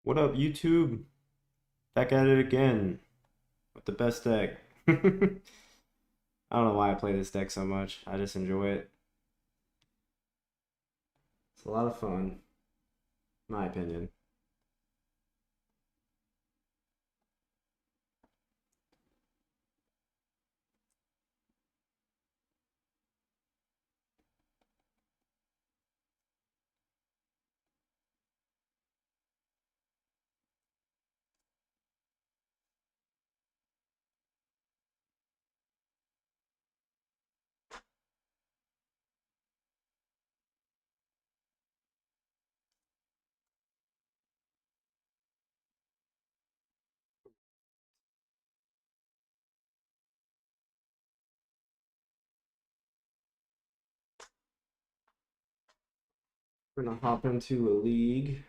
What up, YouTube? Back at it again with the best deck. I don't know why I play this deck so much. I just enjoy it. It's a lot of fun, in my opinion. We're gonna hop into a league.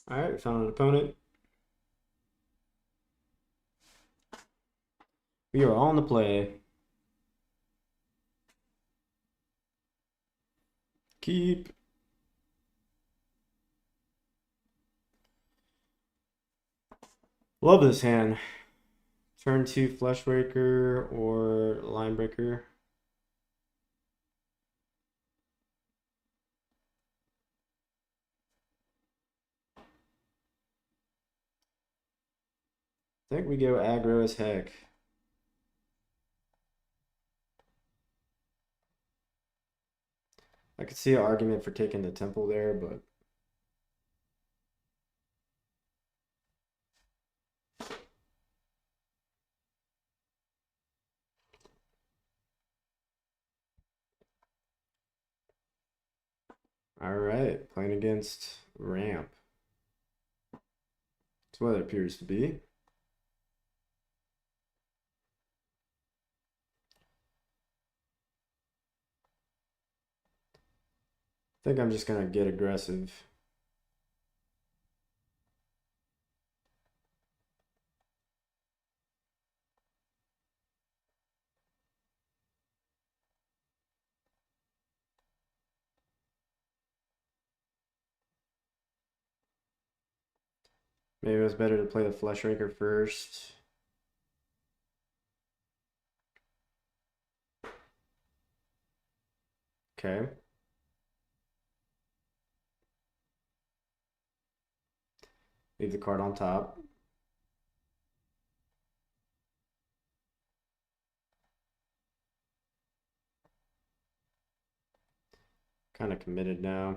All right, we found an opponent. We are on the play. Keep. Love this hand. Turn 2 Fleshbreaker or Linebreaker. I think we go aggro as heck. I could see an argument for taking the temple there, but all right, playing against ramp. That's what it appears to be. I think I'm just gonna get aggressive. Maybe it was better to play the Fleshraker first. Okay. Leave the card on top. Kind of committed now.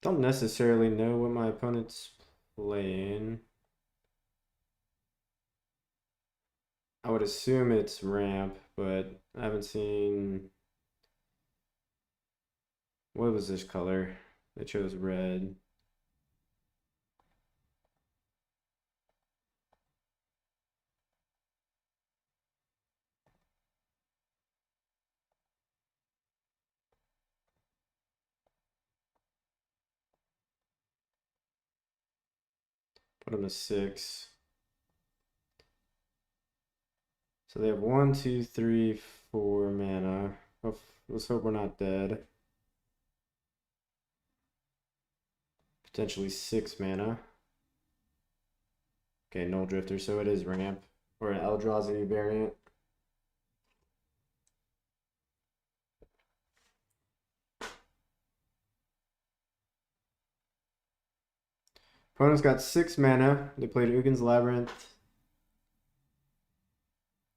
Don't necessarily know what my opponent's playing. I would assume it's ramp, but I haven't seen. What was this color? They chose red. Put them to 6. So they have 1, 2, 3, 4 mana. Let's hope we're not dead. Potentially 6 mana. Okay, Null Drifter, so it is ramp. Or an Eldrazi variant. Opponent's got 6 mana. They played Ugin's Labyrinth.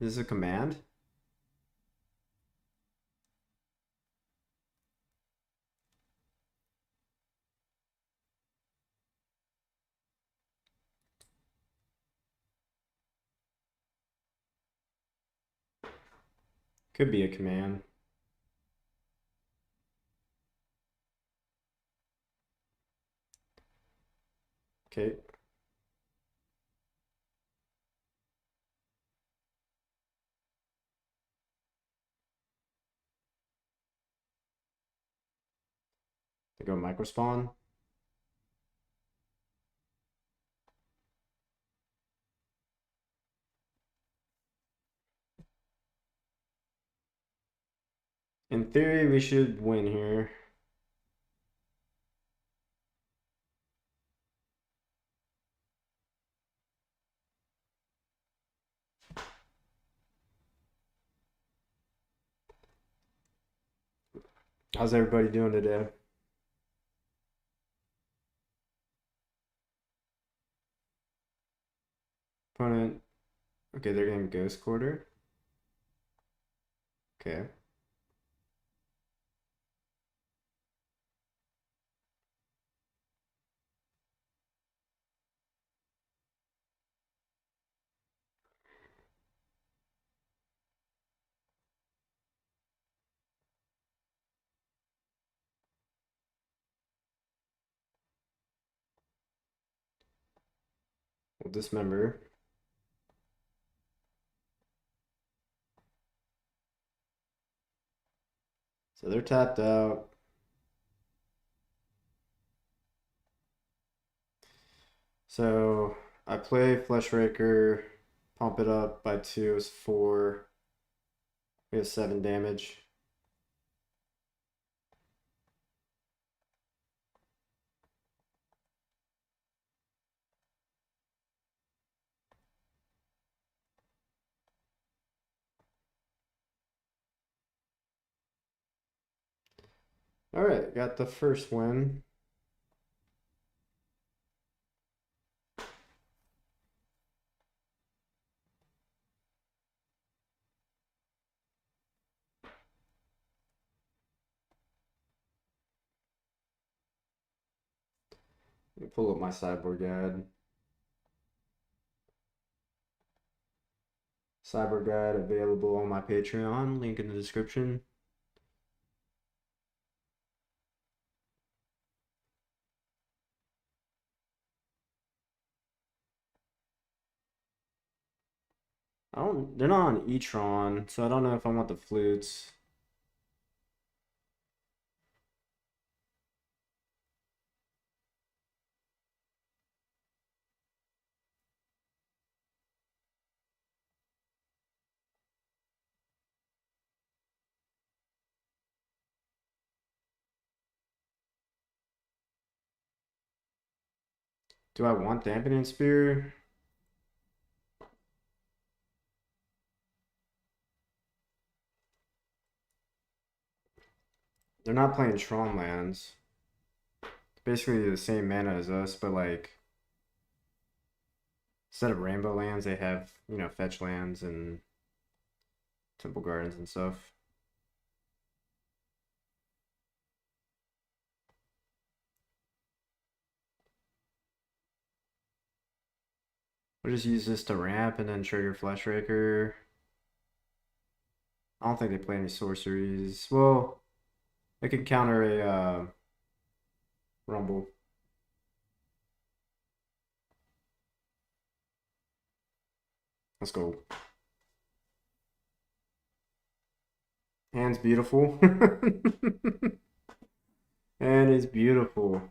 Is this a command? Could be a command. Okay. They go microspawn. In theory, we should win here. How's everybody doing today? Opponent. Okay, they're getting Ghost Quarter. Okay. We'll dismember. So they're tapped out. So I play Fleshraker, pump it up by 2 is 4. We have 7 damage. Alright, got the first win. Let me pull up my sideboard guide. Sideboard guide available on my Patreon, link in the description. They're not on e-tron, so I don't know if I want the flutes. Do I want Dampening Spear? They're not playing Tron lands. Basically the same mana as us, but like instead of rainbow lands, they have, you know, fetch lands and temple gardens and stuff. We'll just use this to ramp and then trigger Fleshraker. I don't think they play any sorceries. Well, they can counter a Rumble. Let's go. Hand's beautiful. Hand is beautiful.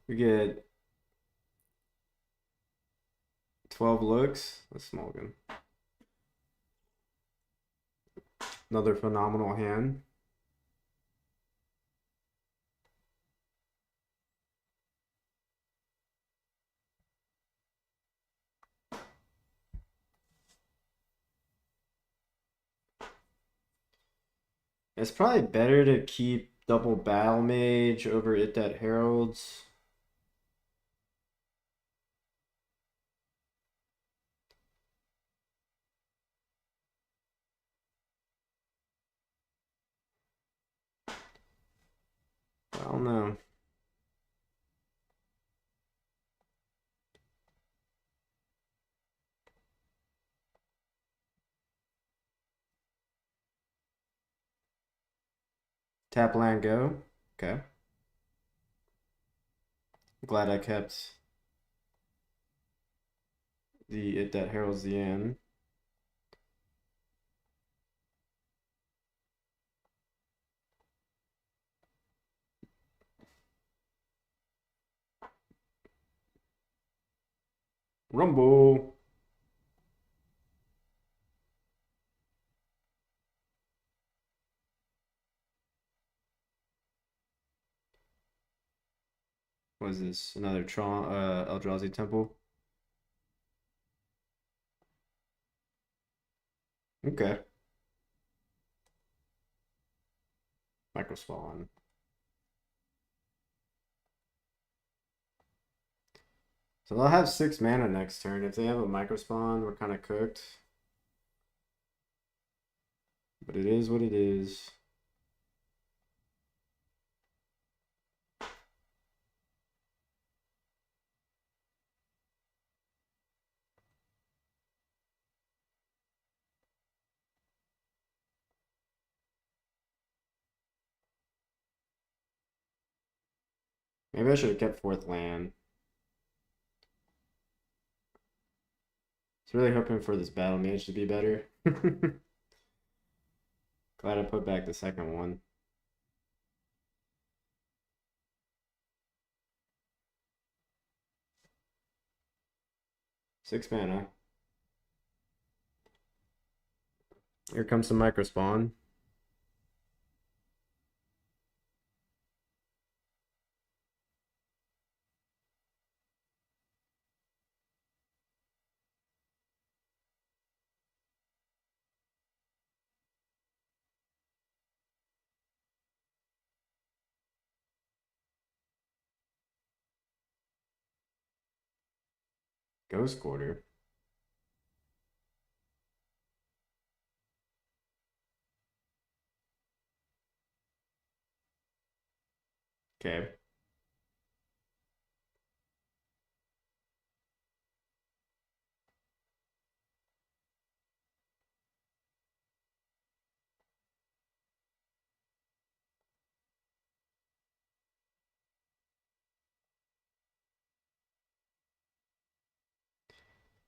We get 12 looks. That's small gun. Another phenomenal hand. It's probably better to keep double Battle Mage over It That Heralds. I don't know. Tap land go. Okay. Glad I kept the It That Heralds the End. Rumble. What is this? Another Eldrazi Temple? Okay. Microspawn. So they'll have 6 mana next turn. If they have a Microspawn, we're kind of cooked. But it is what it is. Maybe I should have kept 4th land. I was really hoping for this Battle Mage to be better. Glad I put back the second one. Six mana. Here comes some Microspawn. Ghost Quarter. Okay.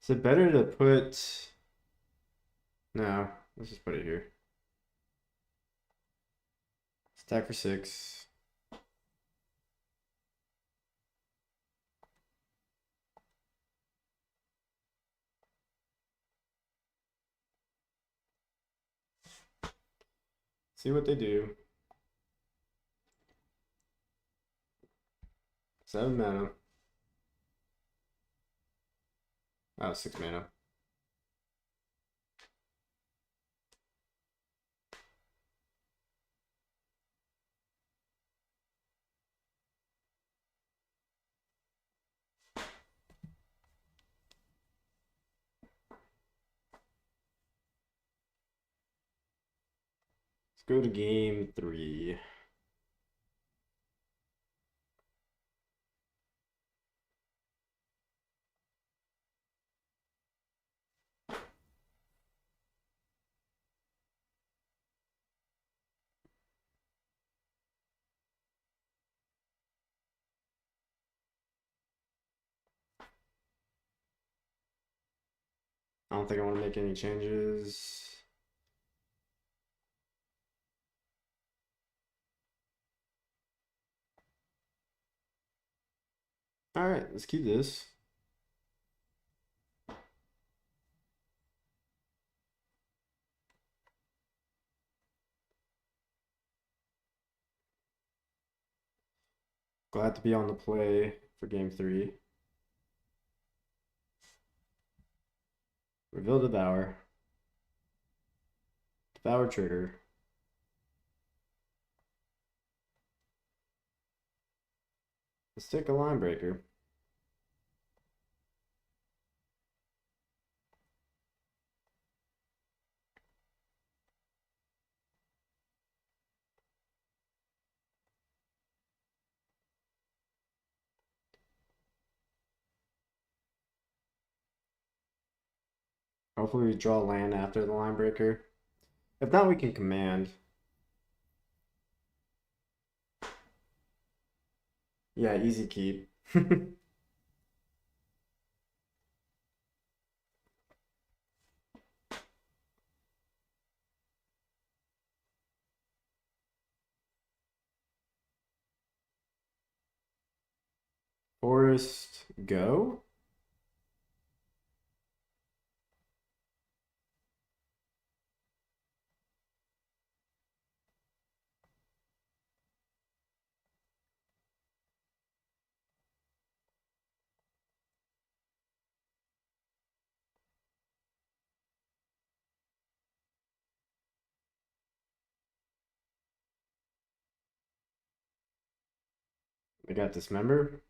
Is it better to put... No, let's just put it here. Stack for 6. See what they do. 7 mana. Oh, 6 mana. Let's go to game 3. I don't think I want to make any changes. Alright, let's keep this. Glad to be on the play for game 3. Reveal Devour. Devour trigger. Let's take a line breaker. Hopefully we draw land after the line breaker. If not, we can command. Yeah, easy keep. Forest, go? I got Dismember.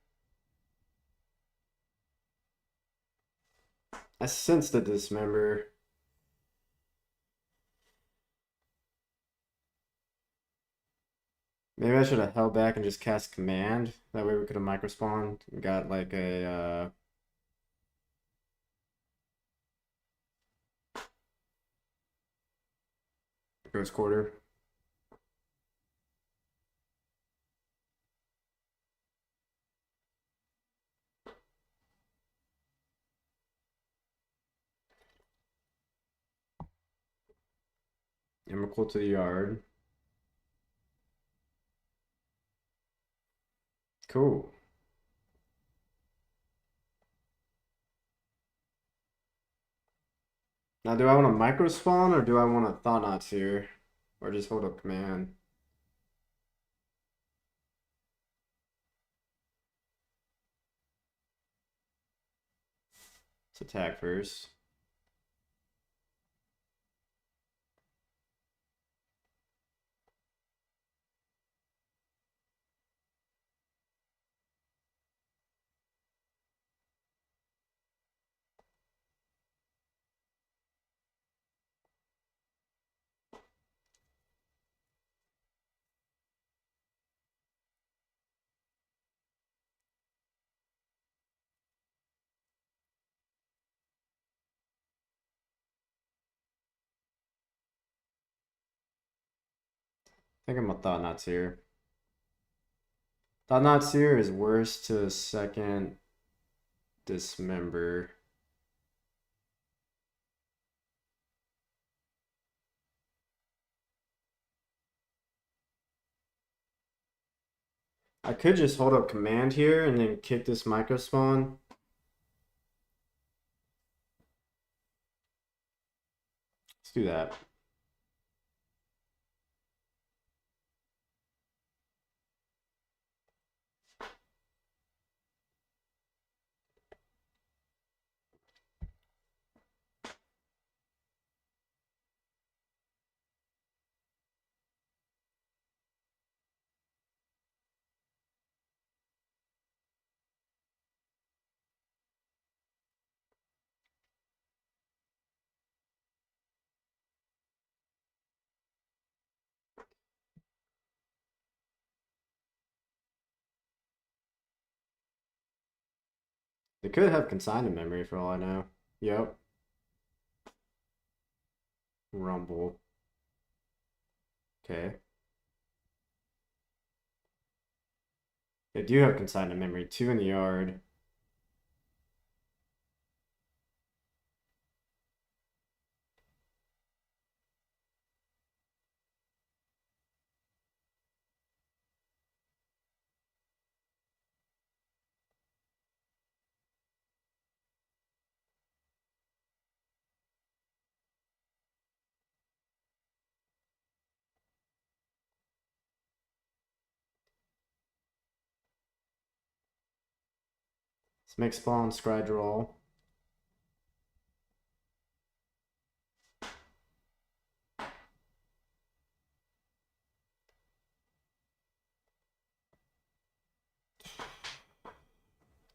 I sensed the Dismember. Maybe I should have held back and just cast Command. That way we could have microspawned and got like a Ghost Quarter. Emrakul to the yard. Cool. Now, do I want to microspawn or do I want to Thought-Knots here? Or just hold up Command? Let's attack first. I think I'm a Thought-Knots here. Thought-Knots here is worse to second Dismember. I could just hold up Command here and then kick this microspawn. Let's do that. They could have consigned memory for all I know. Yep. Rumble. Okay. They do have consigned memory. 2 in the yard. Let's make spawn, scry draw.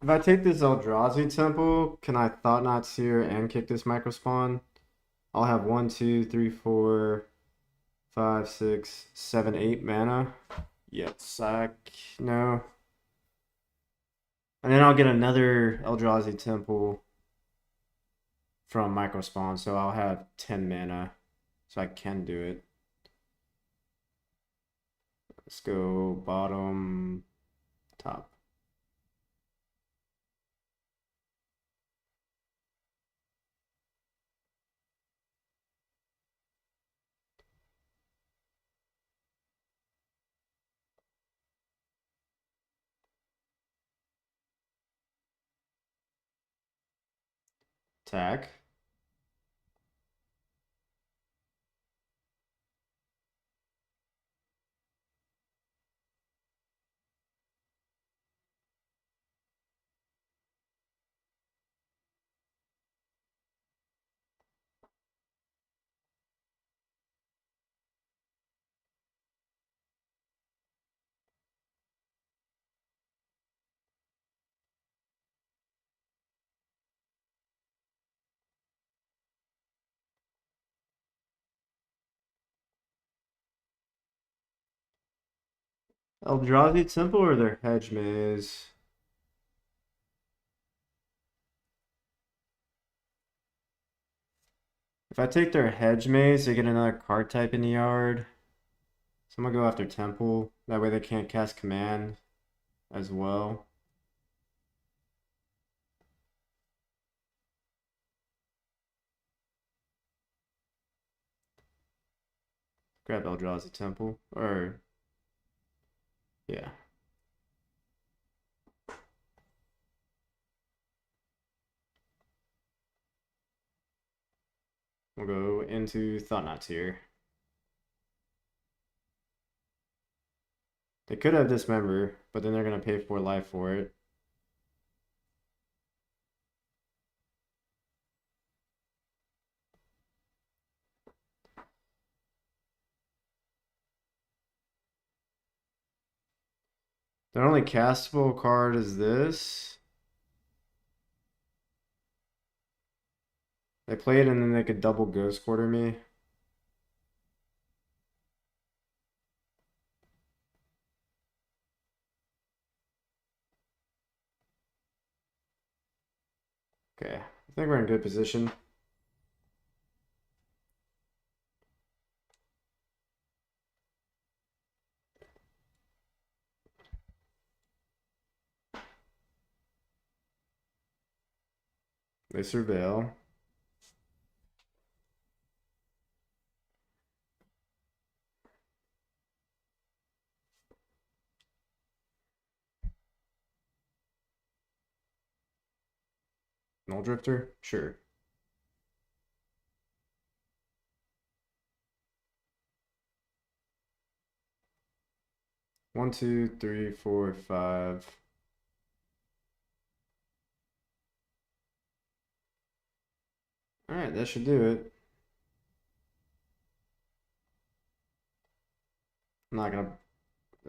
If I take this Eldrazi Temple, can I Thought Knot Seer and kick this Microspawn? I'll have 1, 2, 3, 4, 5, 6, 7, 8 mana. Yep, sack. No. And then I'll get another Eldrazi Temple from Microspawn, so I'll have 10 mana. So I can do it. Let's go bottom, top. Attack. Eldrazi Temple or their Hedge Maze? If I take their Hedge Maze, they get another card type in the yard. So I'm gonna go after Temple. That way they can't cast Command as well. Grab Eldrazi Temple. Or, yeah. We'll go into Thought Knots here. They could have Dismember, but then they're gonna pay 4 life for it. Their only castable card is this. They play it and then they could double Ghost Quarter me. Okay, I think we're in good position. They surveil. Null Drifter? Sure. One, two, three, four, five. Alright, that should do it. I'm not gonna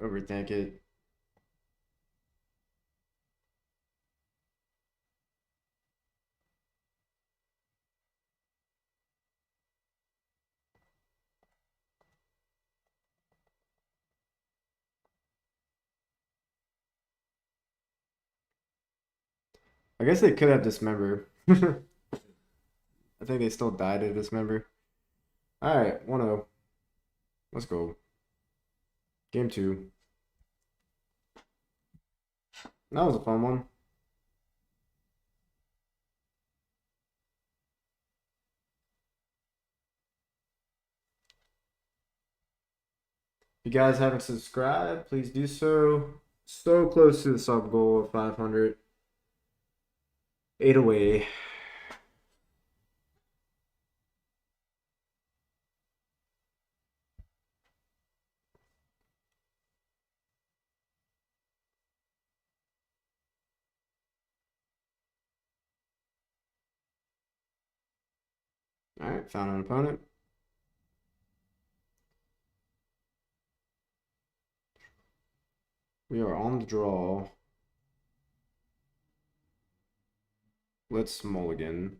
overthink it. I guess they could have Dismember. I think they still died to Dismember. Alright, 1-0. Let's go. Game 2. That was a fun one. If you guys haven't subscribed, please do so. So close to the sub goal of 500. 8 away. Alright, found an opponent. We are on the draw. Let's mulligan.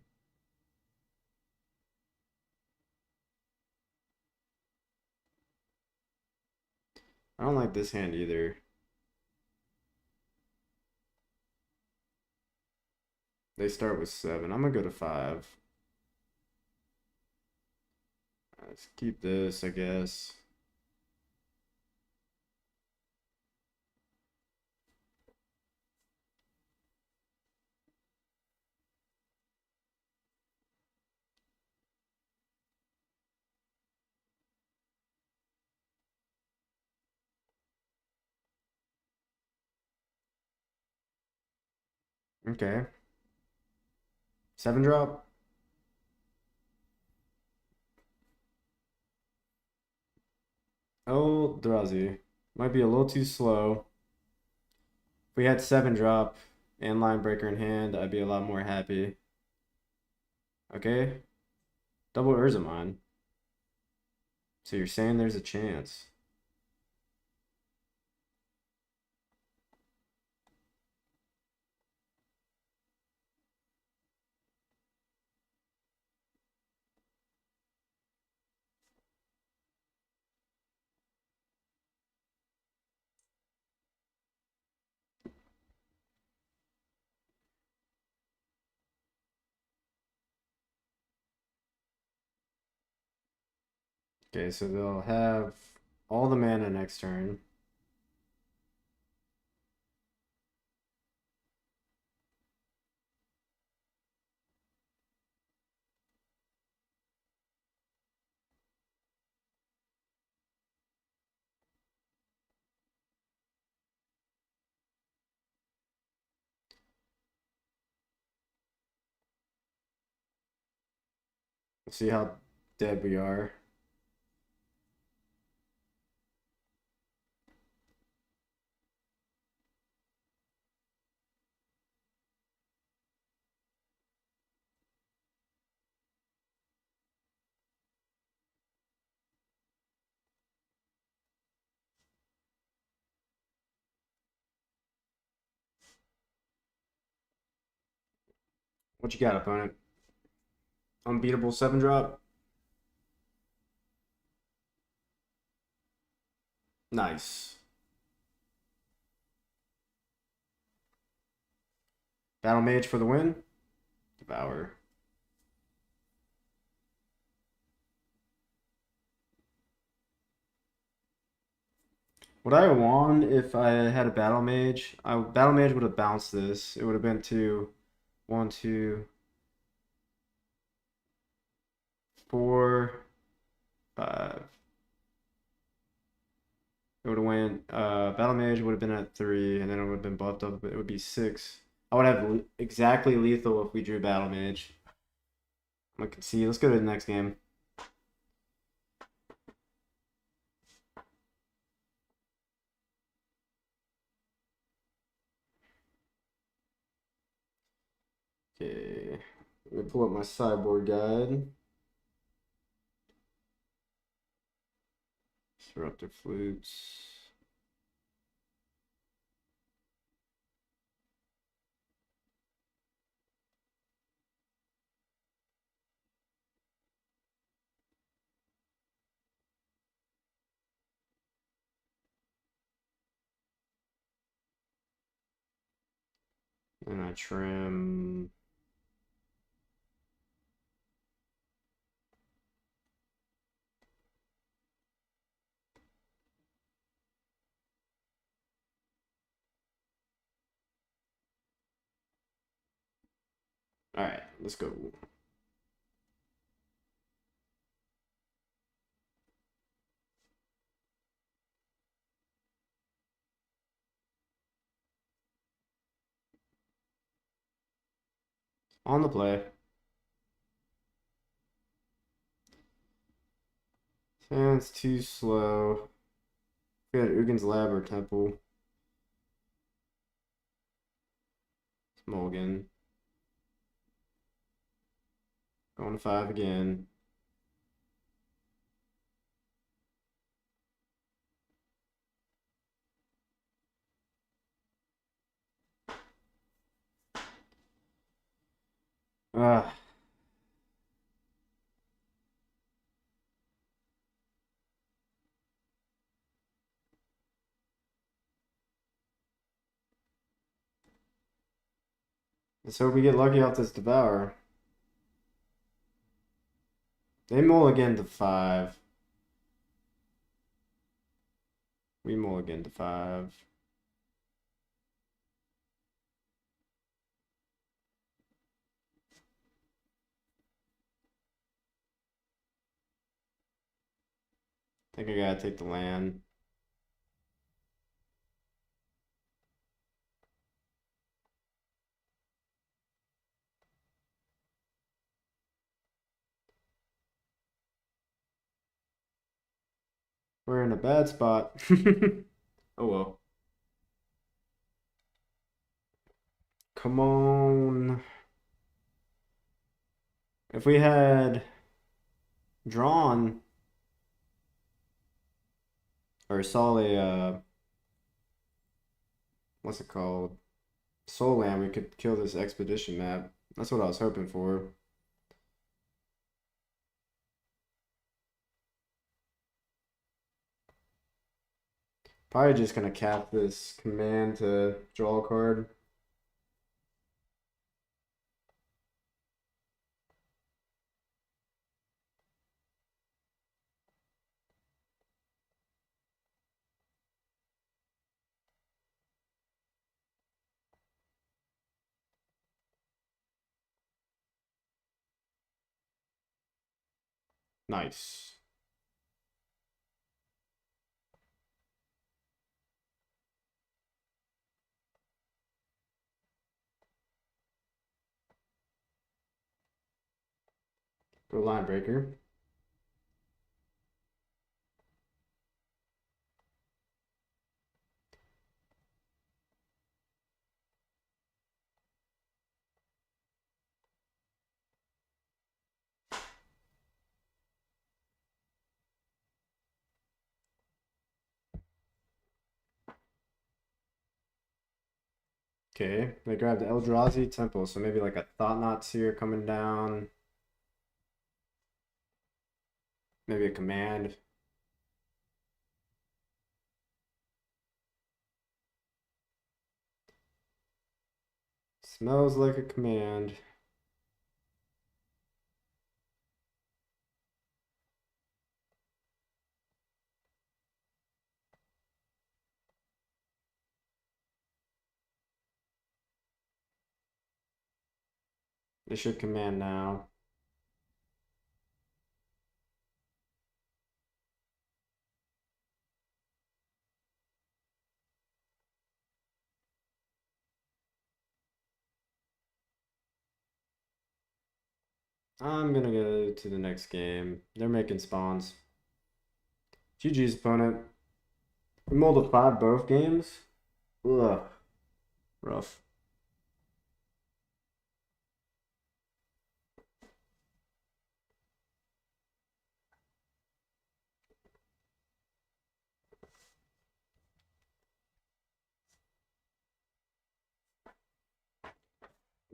I don't like this hand either. They start with 7. I'm gonna go to 5. Let's keep this, I guess. Okay. 7 drop. Eldrazi. Might be a little too slow. If we had 7 drop and line breaker in hand, I'd be a lot more happy. Okay. Double Urzamon. So you're saying there's a chance. Okay, so they'll have all the mana next turn. Let's see how dead we are. What you got, opponent? Unbeatable 7 drop? Nice. Battle Mage for the win. Devour. Would I have won if I had a Battle Mage? Battle Mage would have bounced this. It would have been 2, 1, 2, 4, 5. It would have went. Battle Mage would have been at 3, and then it would have been buffed up. But it would be 6. I would have exactly lethal if we drew Battle Mage. I can see. Let's go to the next game. Okay. Let me pull up my sideboard guide. Disruptor Flutes. And I trim. All right, let's go. On the play. Sounds too slow. We had Ugin's Lab or Temple. Mulligan. Going to 5 again. Uh, let's hope we get lucky off this Devour. They mulligan to 5. We mulligan to 5. I think I gotta take the land. We're in a bad spot. Oh well. Come on. If we had drawn or saw a what's it called? Soul Land, we could kill this expedition map. That's what I was hoping for. Probably just gonna cap this command to draw a card. Nice. Go line breaker. Okay, they grabbed the Eldrazi Temple, so maybe like a Thought Knot here coming down. Maybe a command. Smells like a command. They should command now. I'm gonna go to the next game. They're making spawns. GG's opponent. We mulled a 5 both games. Ugh. Rough.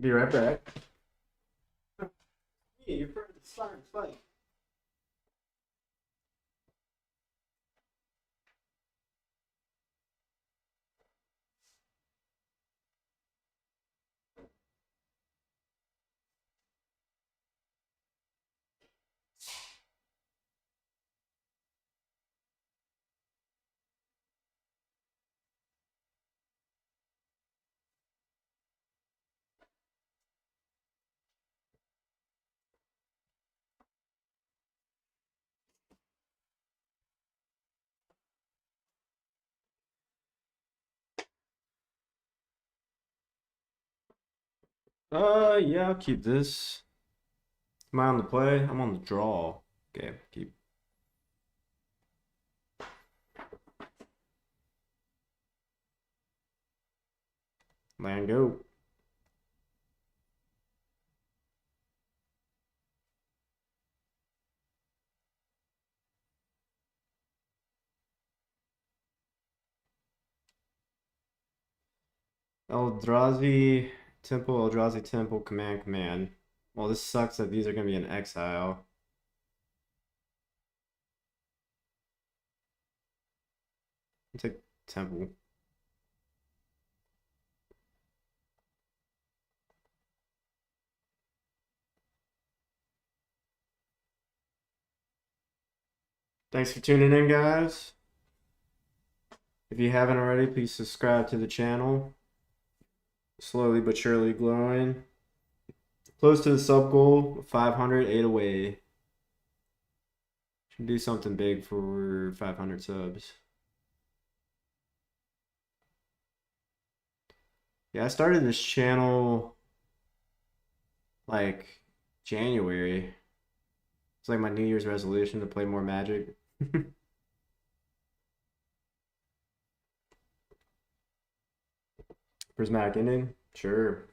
Be right back. Yeah, you're part of the start fight. Yeah, I'll keep this. Am I on the play? I'm on the draw. Okay, keep. Land go. Eldrazi Temple, Eldrazi Temple, command, command. Well, this sucks that these are going to be in exile. I'll take Temple. Thanks for tuning in, guys. If you haven't already, please subscribe to the channel. Slowly but surely growing. Close to the sub goal, 500, 8 away. Should do something big for 500 subs. Yeah, I started this channel like January. It's like my New Year's resolution to play more Magic. Prismatic Ending? Sure.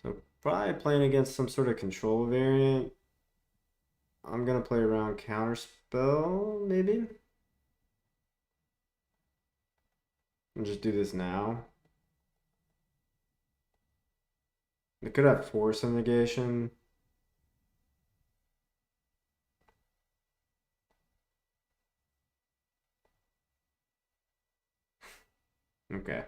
So probably playing against some sort of control variant. I'm gonna play around Counterspell, maybe? And just do this now. It could have Force and Negation. Okay.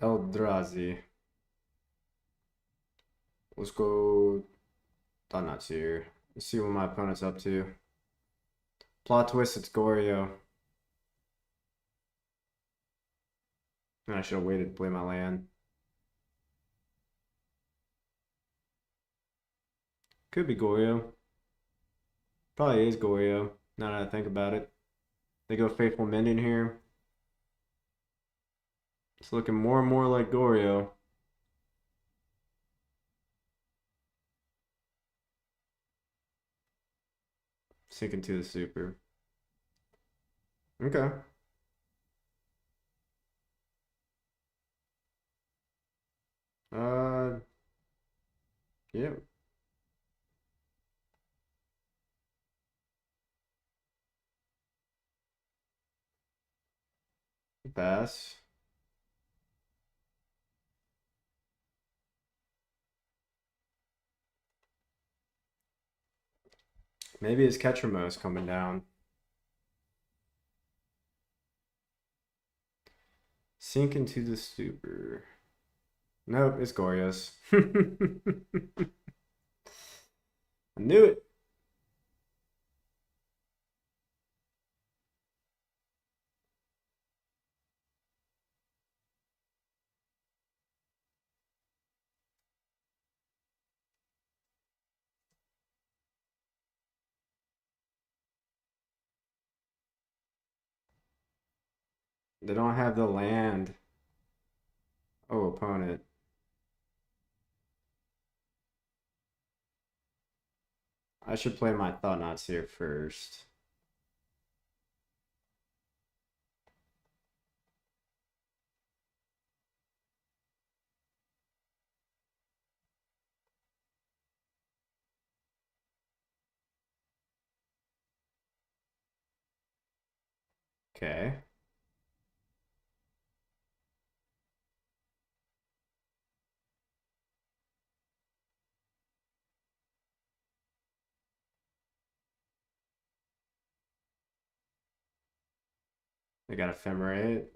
Eldrazi. Let's go Thought here. Let's see what my opponent's up to. Plot twist, it's Goryo. I should have waited to play my land. Could be Goryo. Probably is Goryo, now that I think about it. They go Faithful Mending here. It's looking more and more like Goryo. Sinking to the super. Okay. Uh, yeah. Pass. Maybe his Ketramose is coming down. Sink into the super. Nope, it's Goryo's. I knew it. They don't have the land. Oh, opponent. I should play my Thought-Knots here first. Okay. They got Ephemerate.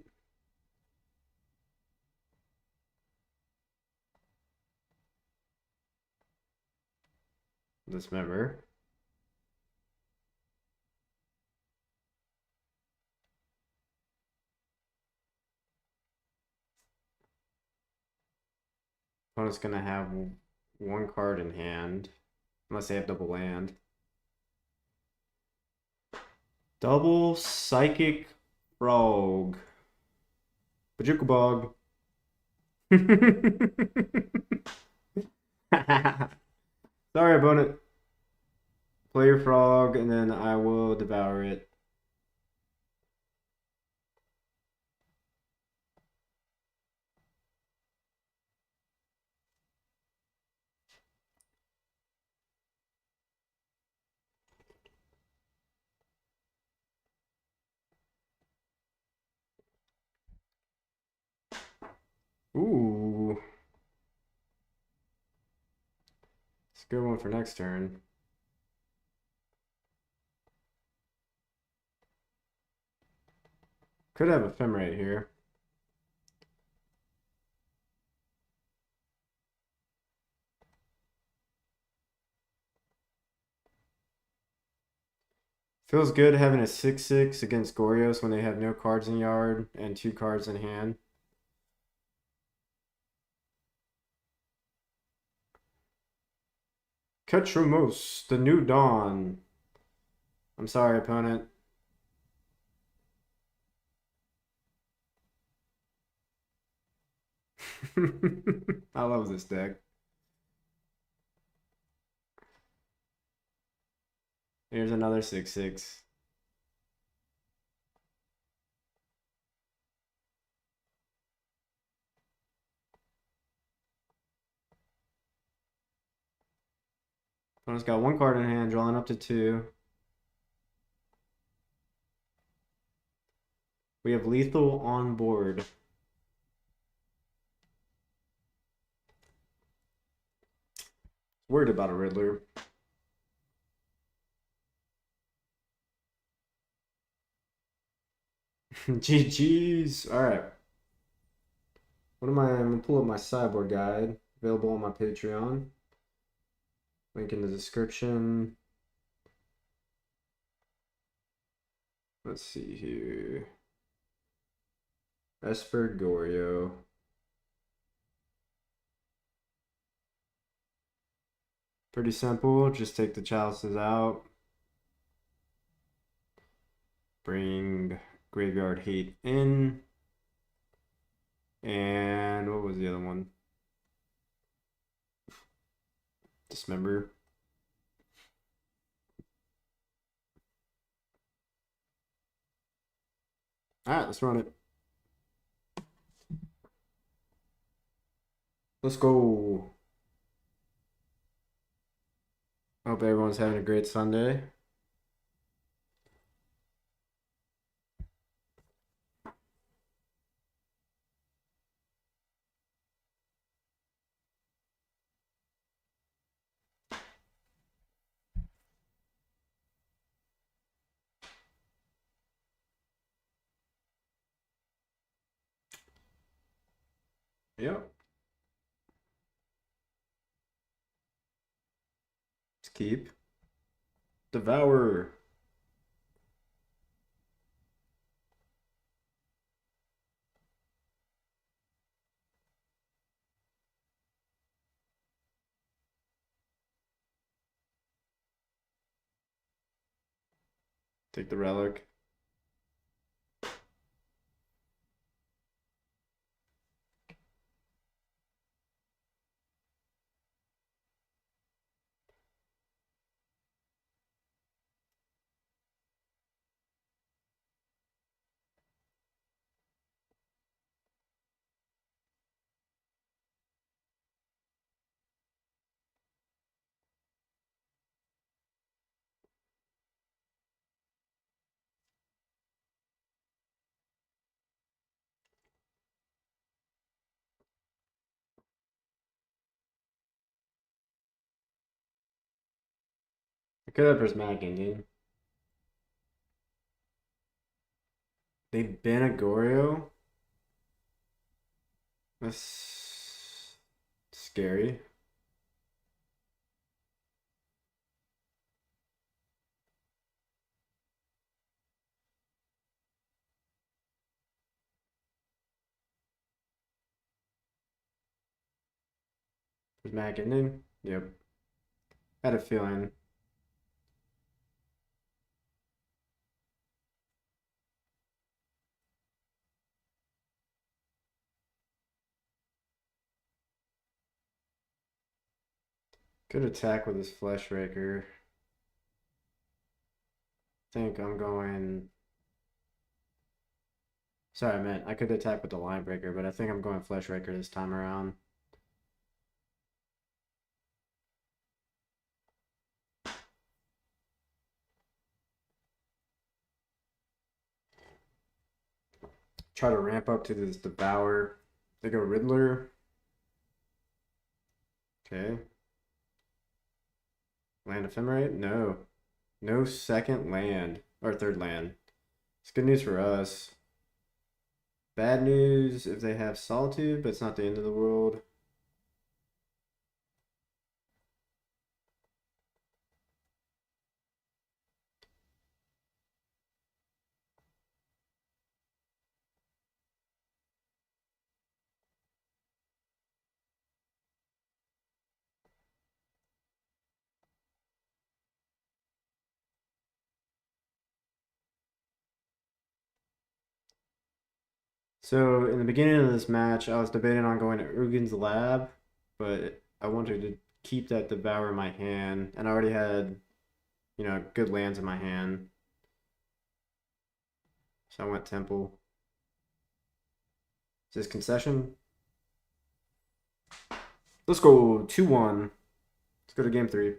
Dismember. Opponent's gonna have one card in hand. Unless they have double land. Double Psychic Frog. Bajukabog. Sorry, opponent. Play your frog, and then I will devour it. Ooh. It's a good one for next turn. Could have Ephemerate here. Feels good having a 6/6 against Gorios when they have no cards in yard and 2 cards in hand. Ketramos, the New Dawn. I'm sorry, opponent. I love this deck. Here's another 6/6. Opponent's got 1 card in hand, drawing up to 2. We have lethal on board. Worried about a Riddler. GG's. Alright. What am I? I'm gonna pull up my sideboard guide. Available on my Patreon. Link in the description. Let's see here. Esper Gorio. Pretty simple. Just take the chalices out. Bring Graveyard Hate in. And what was the other one? Dismember. Alright, let's run it. Let's go. Hope everyone's having a great Sunday. Yep. Let's keep. Devour. Take the relic. I could have Prismatic Indian. They've been a Gorio? That's scary. Prismatic Indian? Yep. Had a feeling. Could attack with his Flesh Raker. think I'm going. Sorry, I meant I could attack with the line breaker, but I think I'm going Flesh Raker this time around. Try to ramp up to this Devour. They go Riddler. Okay. Land Ephemerate? No. No second land. Or third land. It's good news for us. Bad news if they have Solitude, but it's not the end of the world. So in the beginning of this match, I was debating on going to Ugin's Lab, but I wanted to keep that Devour in my hand, and I already had, good lands in my hand. So I went Temple. Is this concession? Let's go 2-1. Let's go to game 3.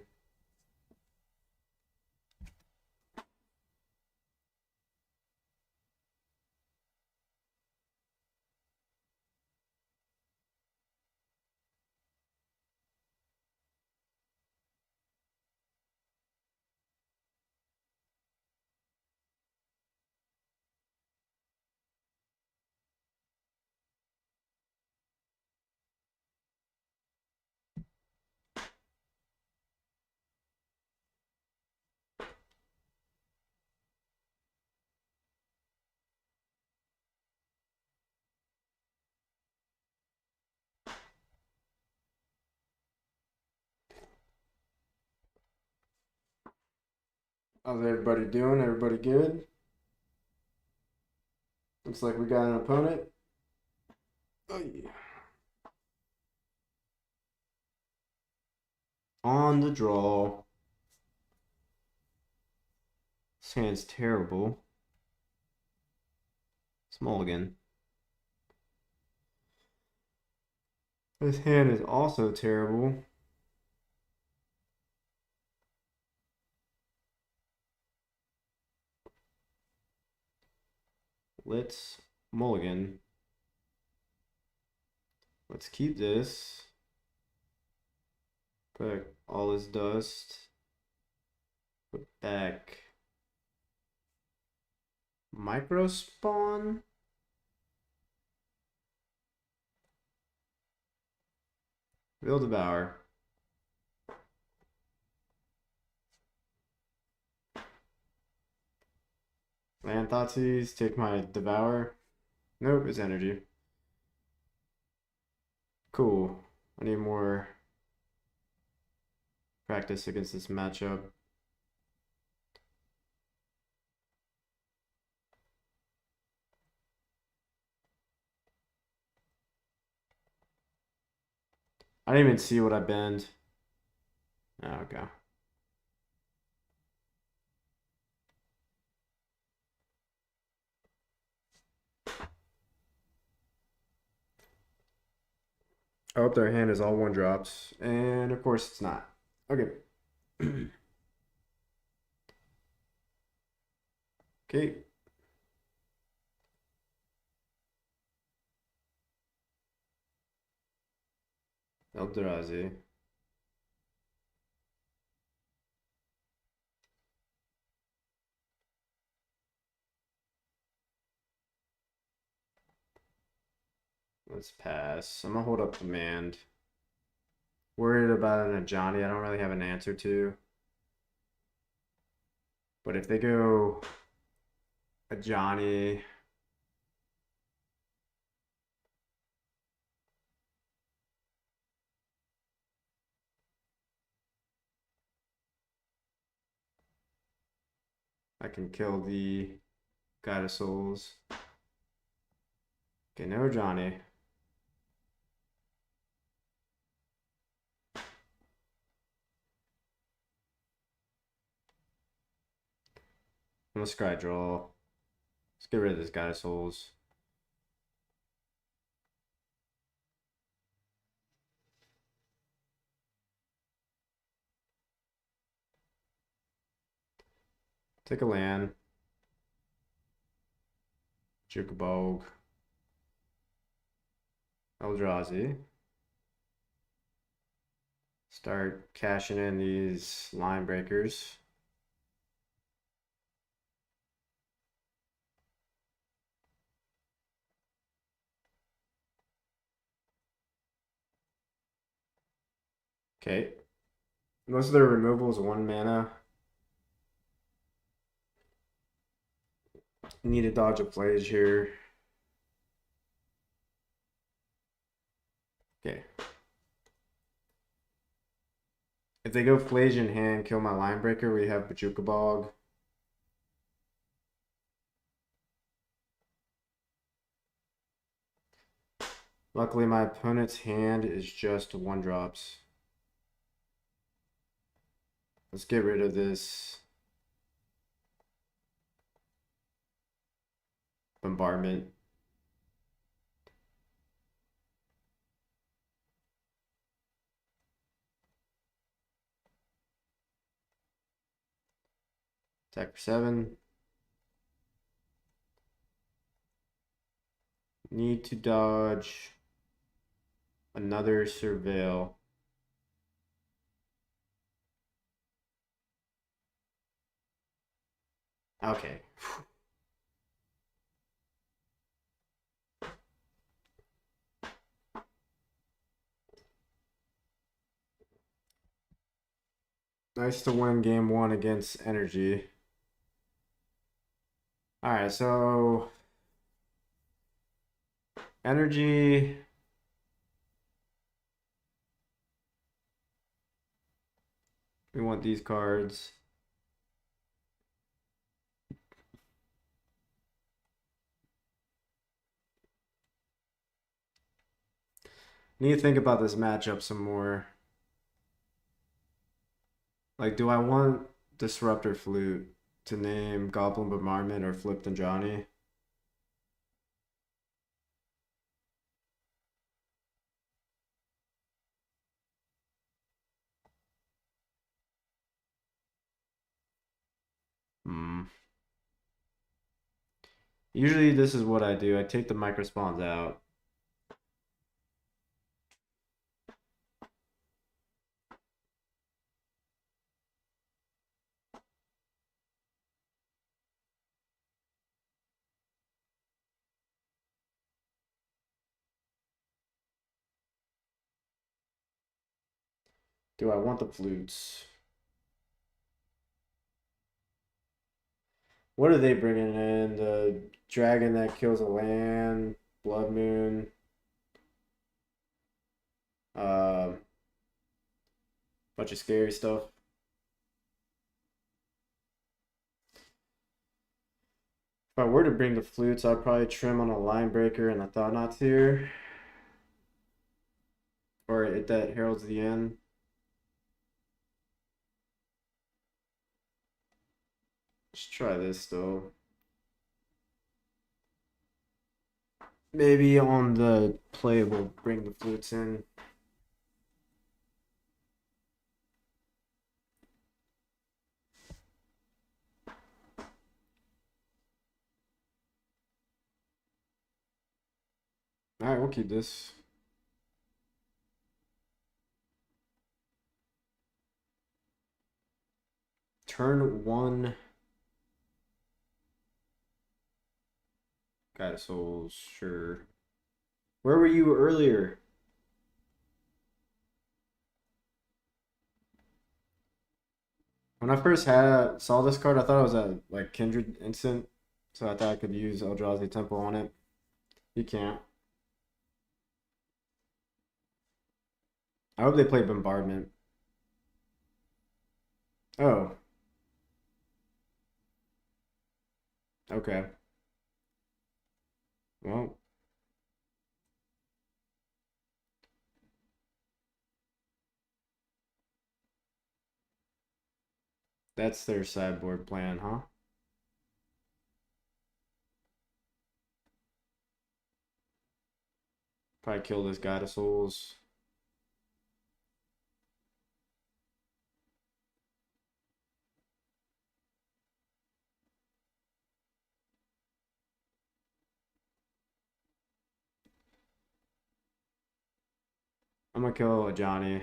How's everybody doing? Everybody good? Looks like we got an opponent. Oh, yeah. On the draw. This hand's terrible. Small again. This hand is also terrible. Let's mulligan. Let's keep this. Put all his dust. Put back. Micro spawn. Build Devour. Land Thoughtseize, take my Devour. Nope, it's energy. Cool. I need more practice against this matchup. I didn't even see what I banned. Oh, okay. I hope their hand is all 1-drops. And of course it's not. Okay. Okay. Eldrazi. Let's pass. I'm gonna hold up command. Worried about an Ajani I don't really have an answer to. But if they go Ajani, I can kill the Guide of Souls. Okay, no Ajani. I'm gonna scry draw. Let's get rid of this guy's souls. Take a land. Jukabog. Eldrazi. Start cashing in these line breakers. Okay. Most of their removals 1 mana. Need to dodge a plays here. Okay. If they go Flays in hand, kill my line breaker, we have Bajuka Bog. Luckily, my opponent's hand is just 1-drops. Let's get rid of this bombardment. Attack for 7. Need to dodge another Surveil. Okay. Nice to win game 1 against Energy. Alright, so Energy. We want these cards. Need to think about this matchup some more. Like, do I want Disruptor Flute to name Goblin Bombardment or Flipped and Johnny? Hmm. Usually this is what I do. I take the microspawns out. Do I want the flutes? What are they bringing in? The dragon that kills a land, Blood Moon, uh, bunch of scary stuff. If I were to bring the flutes, I'd probably trim on a line breaker and a thought knots here. Or it that heralds the end. Let's try this though. Maybe on the play we'll bring the flutes in. Alright, we'll keep this. Turn 1. Guide of Souls, sure. Where were you earlier? When I first saw this card, I thought it was a like Kindred instant, so I thought I could use Eldrazi Temple on it. You can't. I hope they play Bombardment. Oh, okay. Well, that's their sideboard plan, huh? Probably kill this guy to souls. I'm gonna kill a Johnny.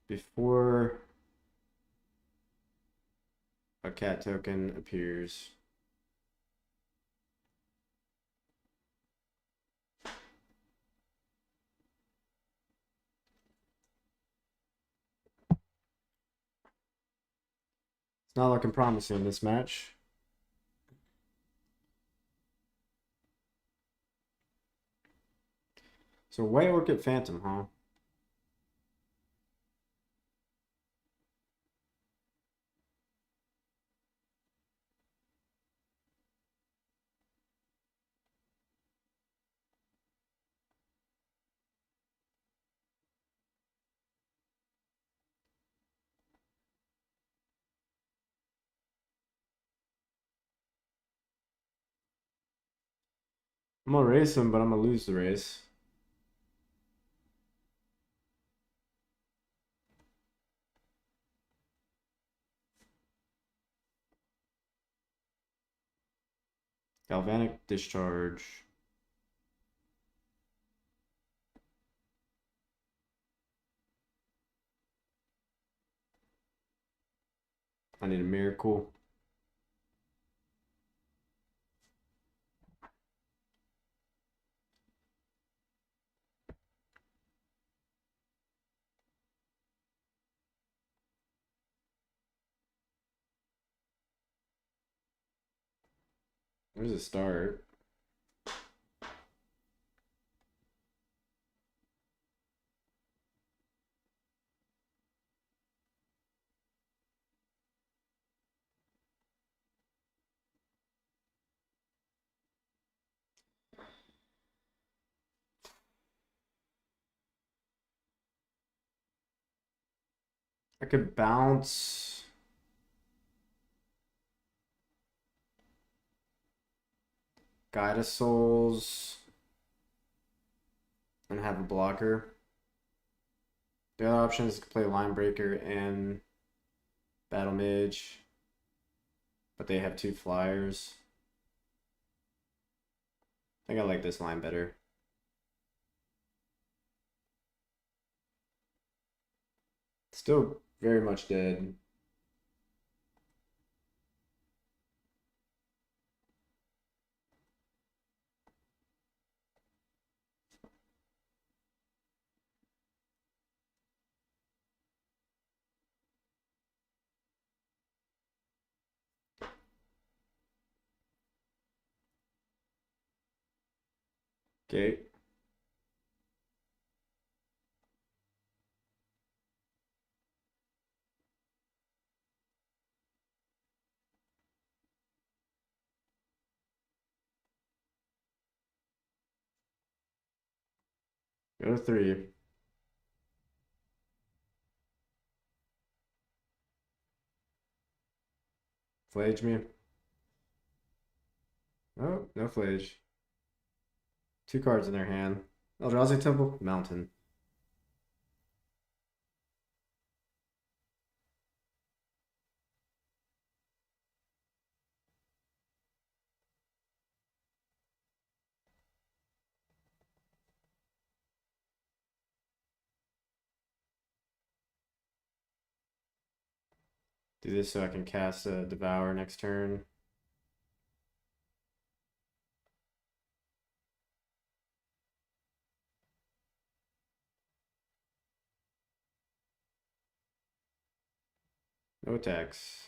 Before a cat token appears. It's not looking promising this match. So White Orchid Phantom, huh? I'm gonna race him, but I'm gonna lose the race. Galvanic Discharge. I need a miracle. There's a start. I could bounce. Guide of Souls. And have a blocker. The other option is to play Line Breaker and Battle Mage. But they have 2 flyers. I think I like this line better. Still very much dead. Okay. Go to 3. Flage me. Oh, no Flage. 2 cards in their hand. Eldrazi Temple, Mountain. Do this so I can cast a Devour next turn. No attacks.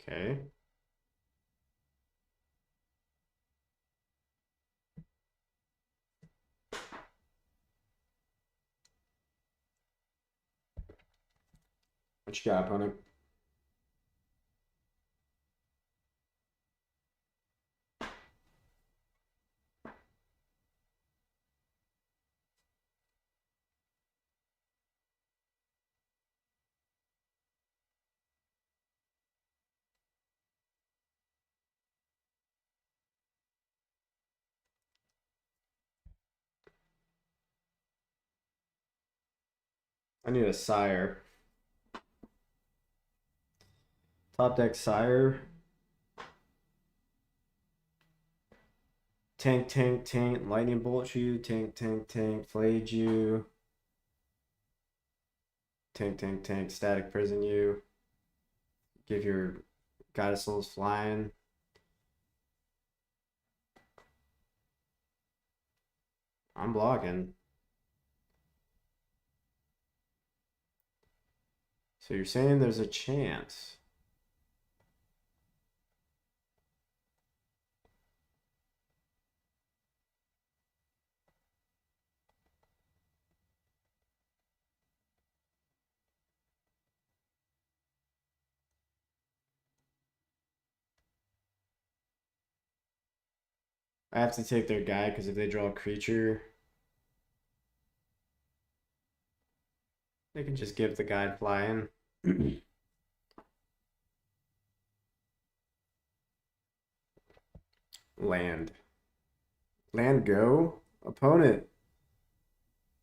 Okay. What you got, opponent? I need a Sire. Top deck Sire. Tank, tank, tank. Lightning bolt you. Tank, tank, tank. Flayed you. Tank, tank, tank. Static prison you. Give your Goddess Souls flying. I'm blocking. So you're saying there's a chance. I have to take their guy because if they draw a creature, they can just give the guy flying. Land. Land go. Opponent.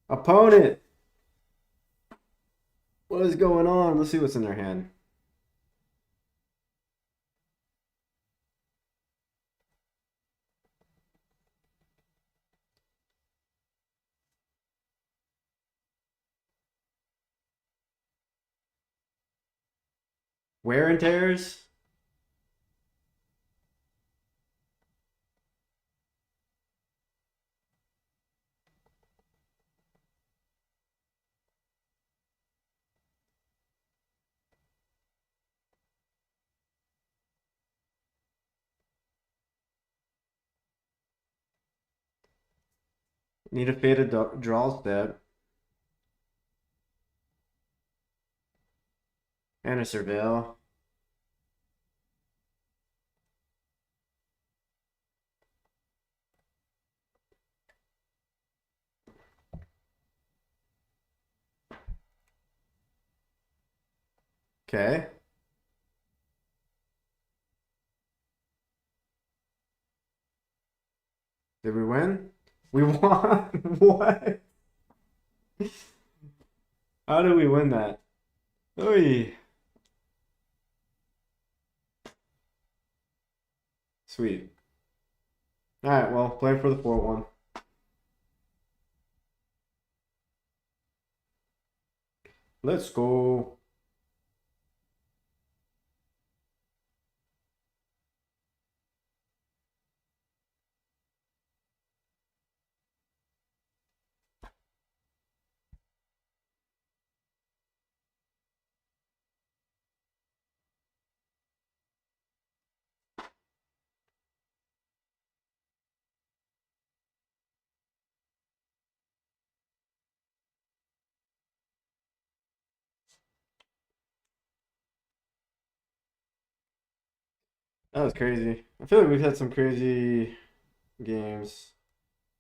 Opponent! What is going on? Let's see what's in their hand. Wear and tears? Need a faded draw step. And a surveil. Okay. Did we win? We won. What? How did we win that? Oy. Sweet. Alright, well, playing for the 4-1. Let's go. That was crazy. I feel like we've had some crazy games.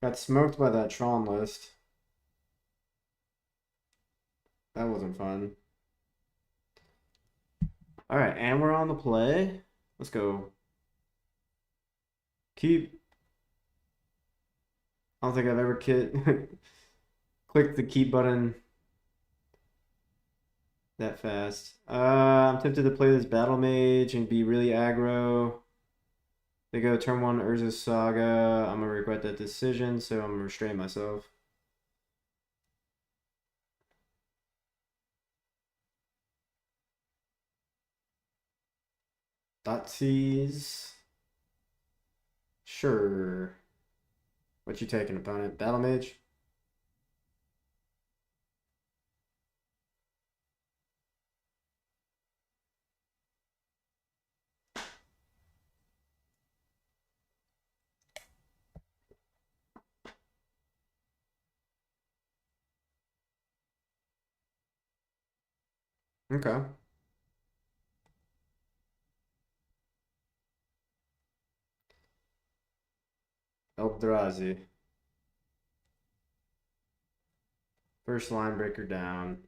Got smoked by that Tron list. That wasn't fun. Alright, and we're on the play. Let's go. Keep. I don't think I've ever clicked the keep button that fast. I'm tempted to play this Battle Mage and be really aggro. They go turn 1 Urza Saga. I'm gonna regret that decision, so I'm gonna restrain myself. Dotsies. Sure. What you taking, opponent? Battle Mage? Okay. Eldrazi. First line breaker down.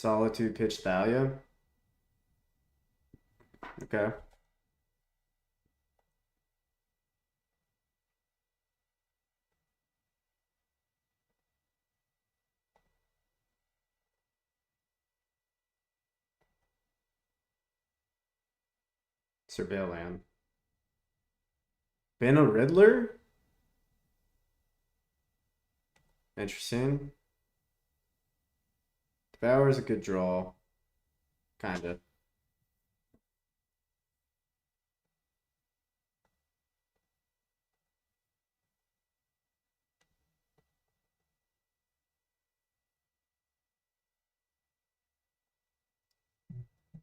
Solitude pitch Thalia. Okay. Surveil land. Ban a Riddler? Interesting. Devour is a good draw. Kinda.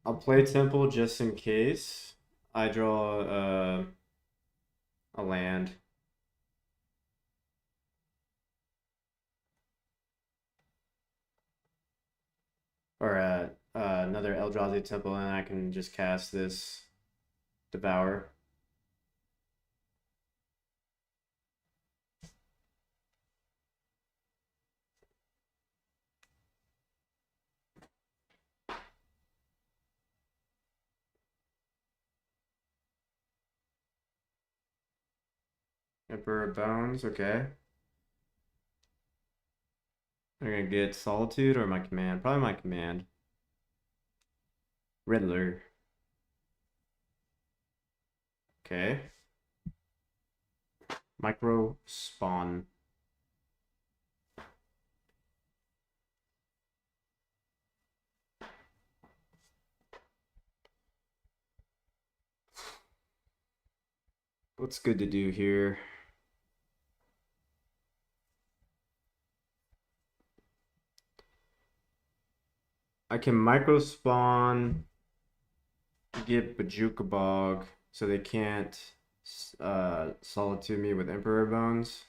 I'll play Temple just in case I draw a land. Or another Eldrazi Temple, and I can just cast this Devour. Emperor of Bones, okay. I'm gonna get Solitude or my command. Probably my command. Riddler. Okay. Micro Spawn. What's good to do here? I can micro spawn, get Bajuka Bog, so they can't Solitude me with Emperor Bones.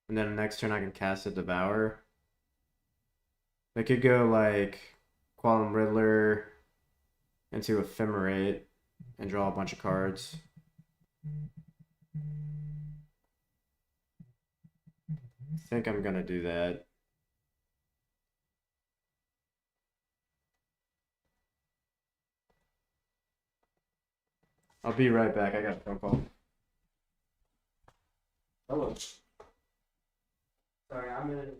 And then next turn I can cast a Devour. They could go like Qualm Riddler into Ephemerate and draw a bunch of cards. I think I'm gonna do that. I'll be right back. I got a phone call. Hello. Sorry, I'm in.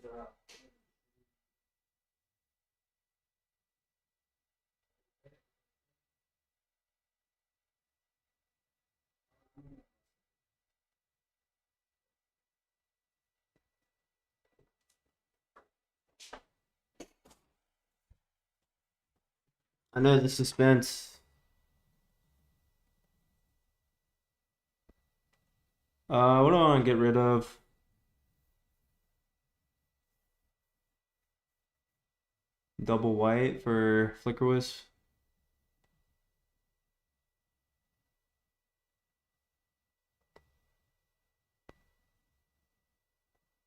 I know the suspense. What do I want to get rid of? Double white for Flickerwisp.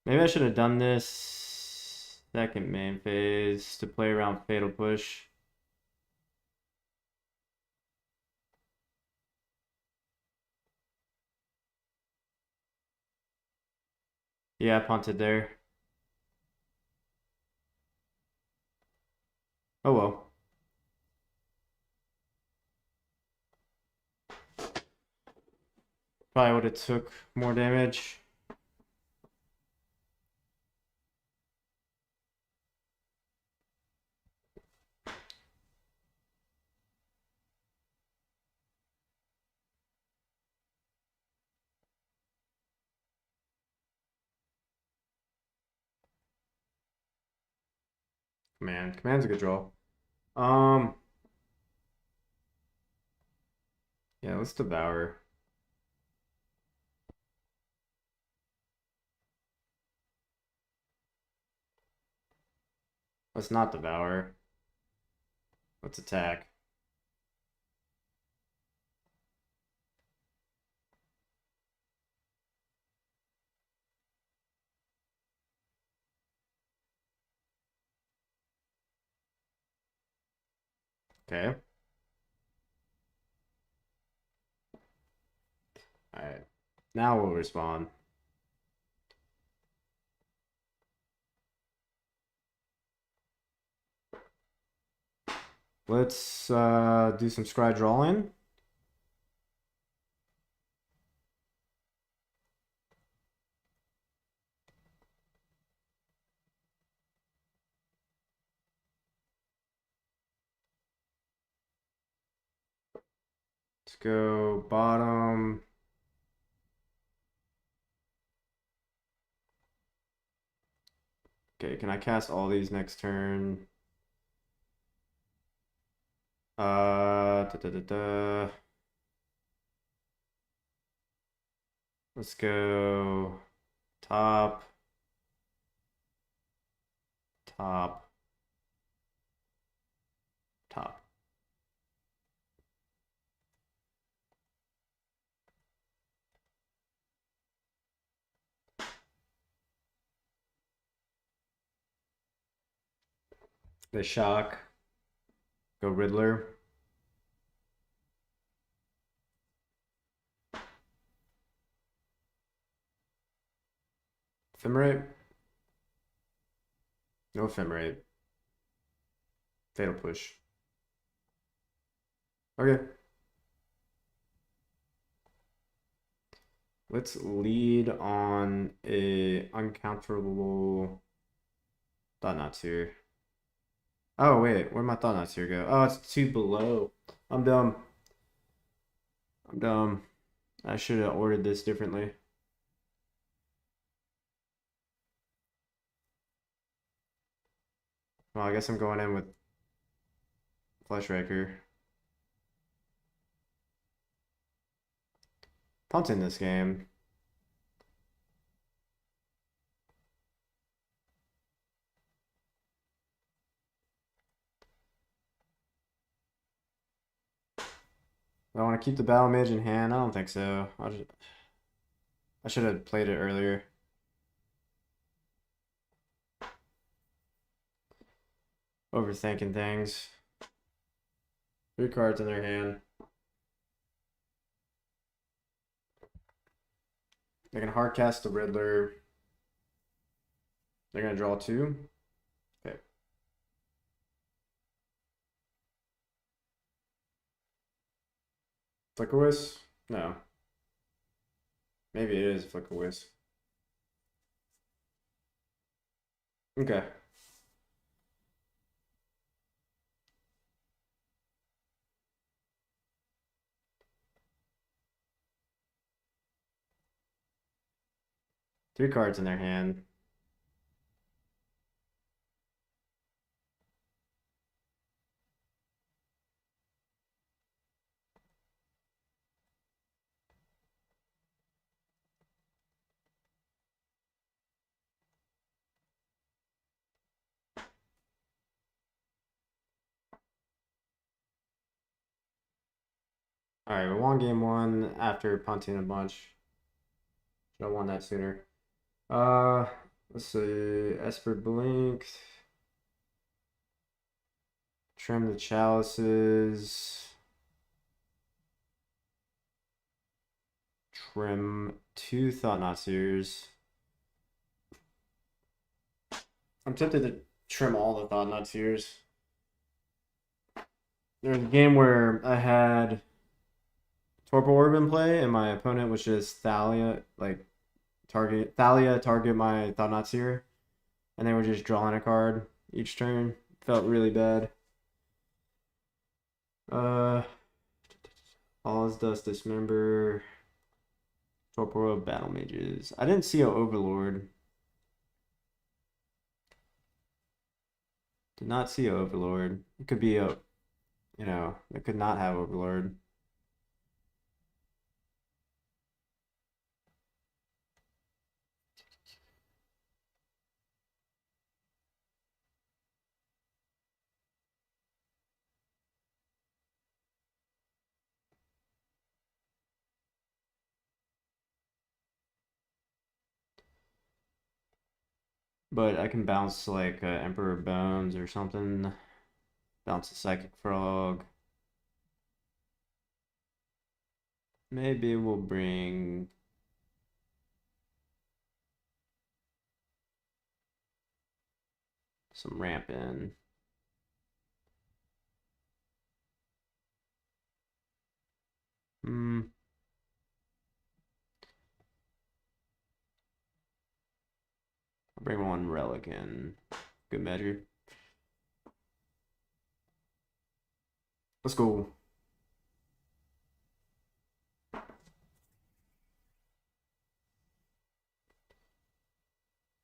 Maybe I should have done this second main phase to play around Fatal Push. Yeah, I punted there. Oh well. Probably would have took more damage. Command's a good draw. Yeah, let's Devour. Let's not Devour. Let's attack. Okay. Alright. Now we'll respond. Let's do some scry drawing. Let's go bottom. Okay, can I cast all these next turn? Da, da, da, da. Let's go top, top, top. They shock. Go Riddler. Ephemerate. No Ephemerate. Fatal Push. Okay. Let's lead on a uncounterable thought knots here. Oh wait, where'd my thought knots here go? Oh, it's two below. I'm dumb. I'm dumb. I should have ordered this differently. Well, I guess I'm going in with Fleshraker. Punt in this game. Do I want to keep the Battle Mage in hand? I don't think so. I should have played it earlier. Overthinking things. 3 cards in their hand. They're gonna hardcast the Riddler. They're gonna draw 2. Okay. Flickerwiz? No. Maybe it is Flickerwiz. Okay. Three cards in their hand. All right, we won game 1 after punting a bunch. Should have won that sooner. Let's see. Esper Blink. Trim the chalices. Trim 2 Thought Knot Seers. I'm tempted to trim all the Thought Knot Seers. There's a game where I had Torpor Orb in play, and my opponent was just Thalia, target my Thought Knot Seer, and they were just drawing a card each turn. Felt really bad. All's Dust Dismember. Torpor Battle Mages. I didn't see a Overlord. Did not see a Overlord. It could be a, it could not have Overlord. But I can bounce like Emperor Bones or something. Bounce a Psychic Frog. Maybe we'll bring some ramp in. I'll bring one relic in. Good measure. Let's go.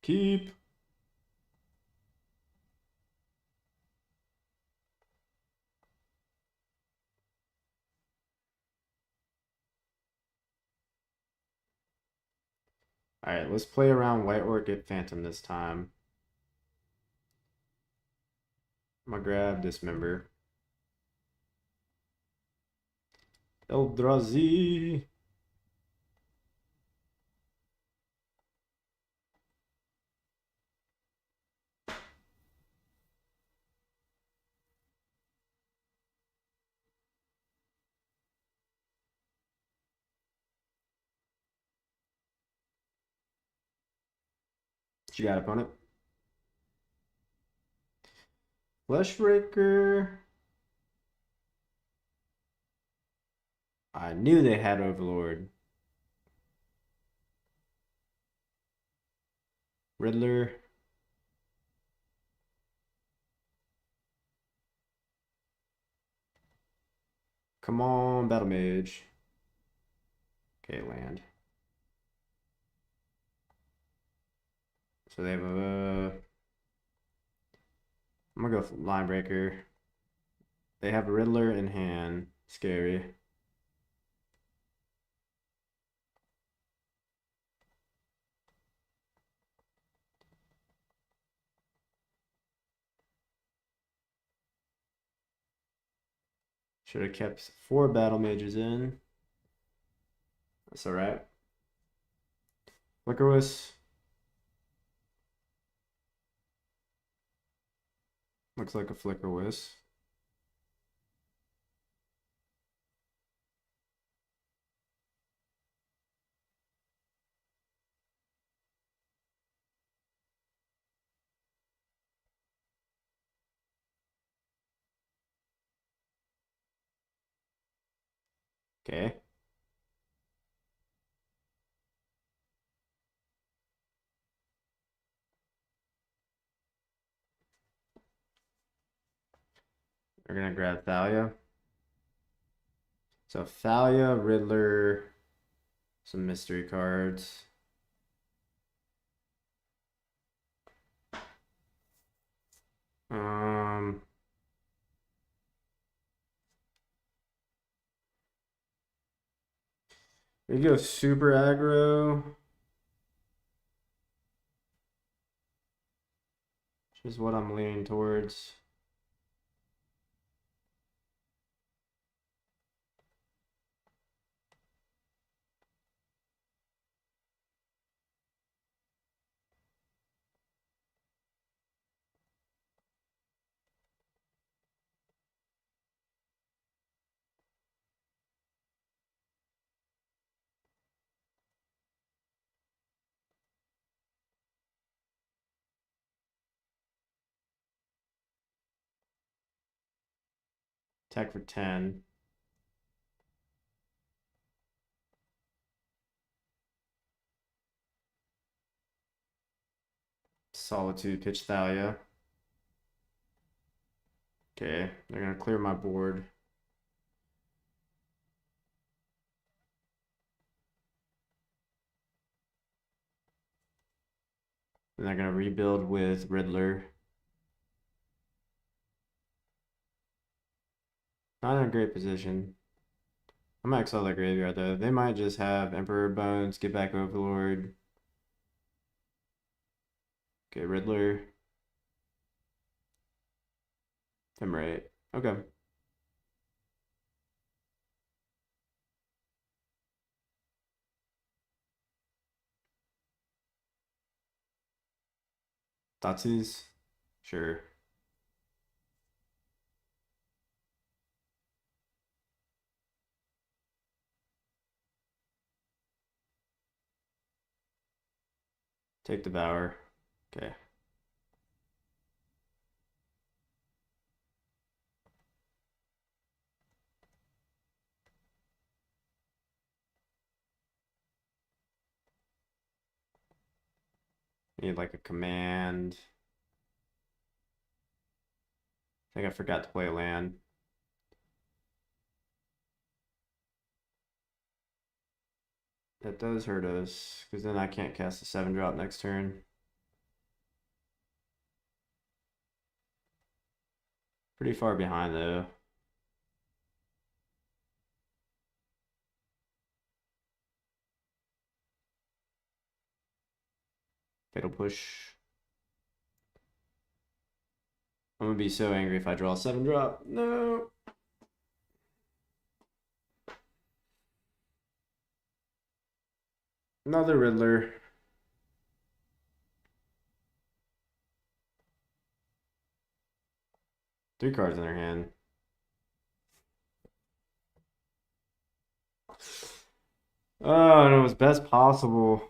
Keep. All right, let's play around White Orchid Phantom this time. I'm gonna grab Dismember. Eldrazi. What you got, opponent? Fleshbreaker. I knew they had Overlord. Riddler. Come on, Battle Mage. Okay, land. So they have a... I'm gonna go for Line Breaker. They have a Riddler in hand. Scary. Should have kept 4 Battle Mages in. That's alright. Flickerwiss. Looks like a Flickerwiss. Okay. We're gonna grab Thalia. So Thalia, Riddler, some mystery cards. We go super aggro. Which is what I'm leaning towards. Attack for 10. Solitude, pitch Thalia. Okay, they're gonna clear my board. And they're gonna rebuild with Riddler. Not in a great position. I'm gonna exile their graveyard though. They might just have Emperor Bones, get back Overlord. Okay, Riddler. Ephemerate. Okay. Thoughtseize? Sure. Take Devour. Okay. Need like a command. I think I forgot to play a land. That does hurt us, because then I can't cast a 7-drop next turn. Pretty far behind though. Fatal push. I'm gonna be so angry if I draw a 7-drop. No. Another Riddler. Three cards in their hand. Oh, and it was best possible.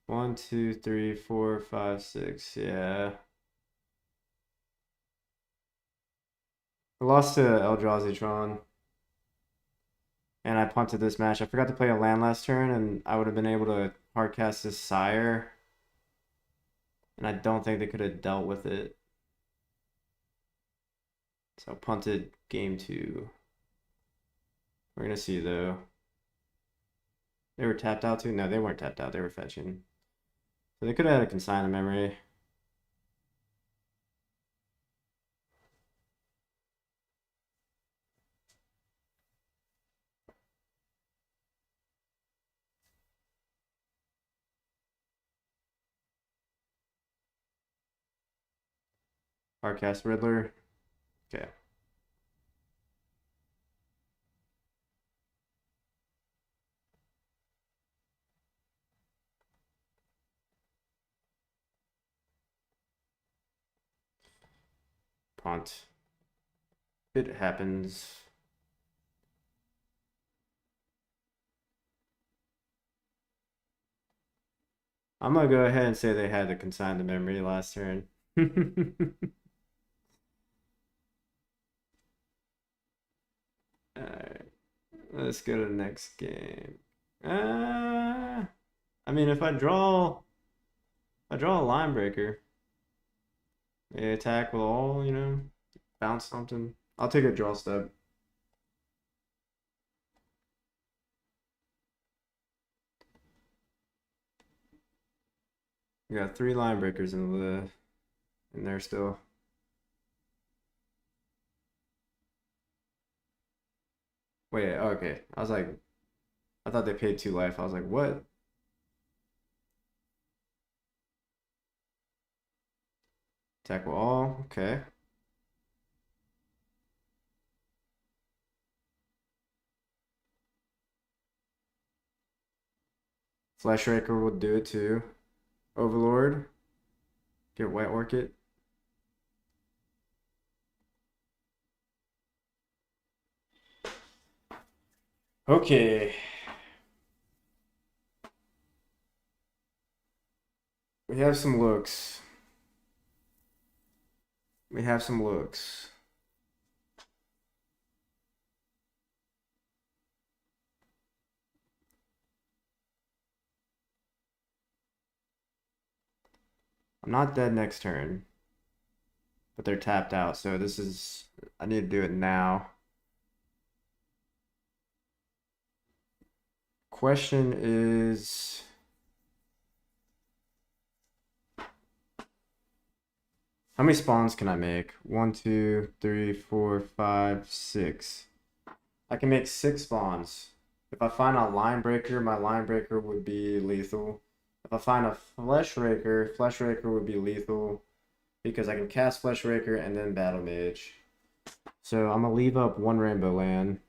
One, two, three, four, five, six. Yeah. I lost to Eldrazi Tron. And I punted this match. I forgot to play a land last turn, and I would have been able to hardcast this Sire. And I don't think they could have dealt with it. So punted game 2. We're going to see, though. They were tapped out, too? No, they weren't tapped out. They were fetching. So they could have had a consign of memory. Hardcast Riddler. Okay. Punt. It happens. I'm gonna go ahead and say they had to consign the memory last turn. Alright. Let's go to the next game. I mean, if I draw a line breaker, they attack with all, you know, bounce something. I'll take a draw step. We got 3 line breakers in there still. Wait, okay. I was like, I thought they paid 2 life. I was like, what? Attack with all, okay. Fleshraker will do it too. Overlord. Get White Orchid. Okay. We have some looks. We have some looks. I'm not dead next turn. But they're tapped out, so this is... I need to do it now. Question is... how many spawns can I make? 1, 2, 3, 4, 5, 6. I can make 6 spawns. If I find a line breaker, my line breaker would be lethal. If I find a Fleshraker would be lethal because I can cast Fleshraker and then Battle Mage. So I'm gonna leave up 1 Rainbow Land.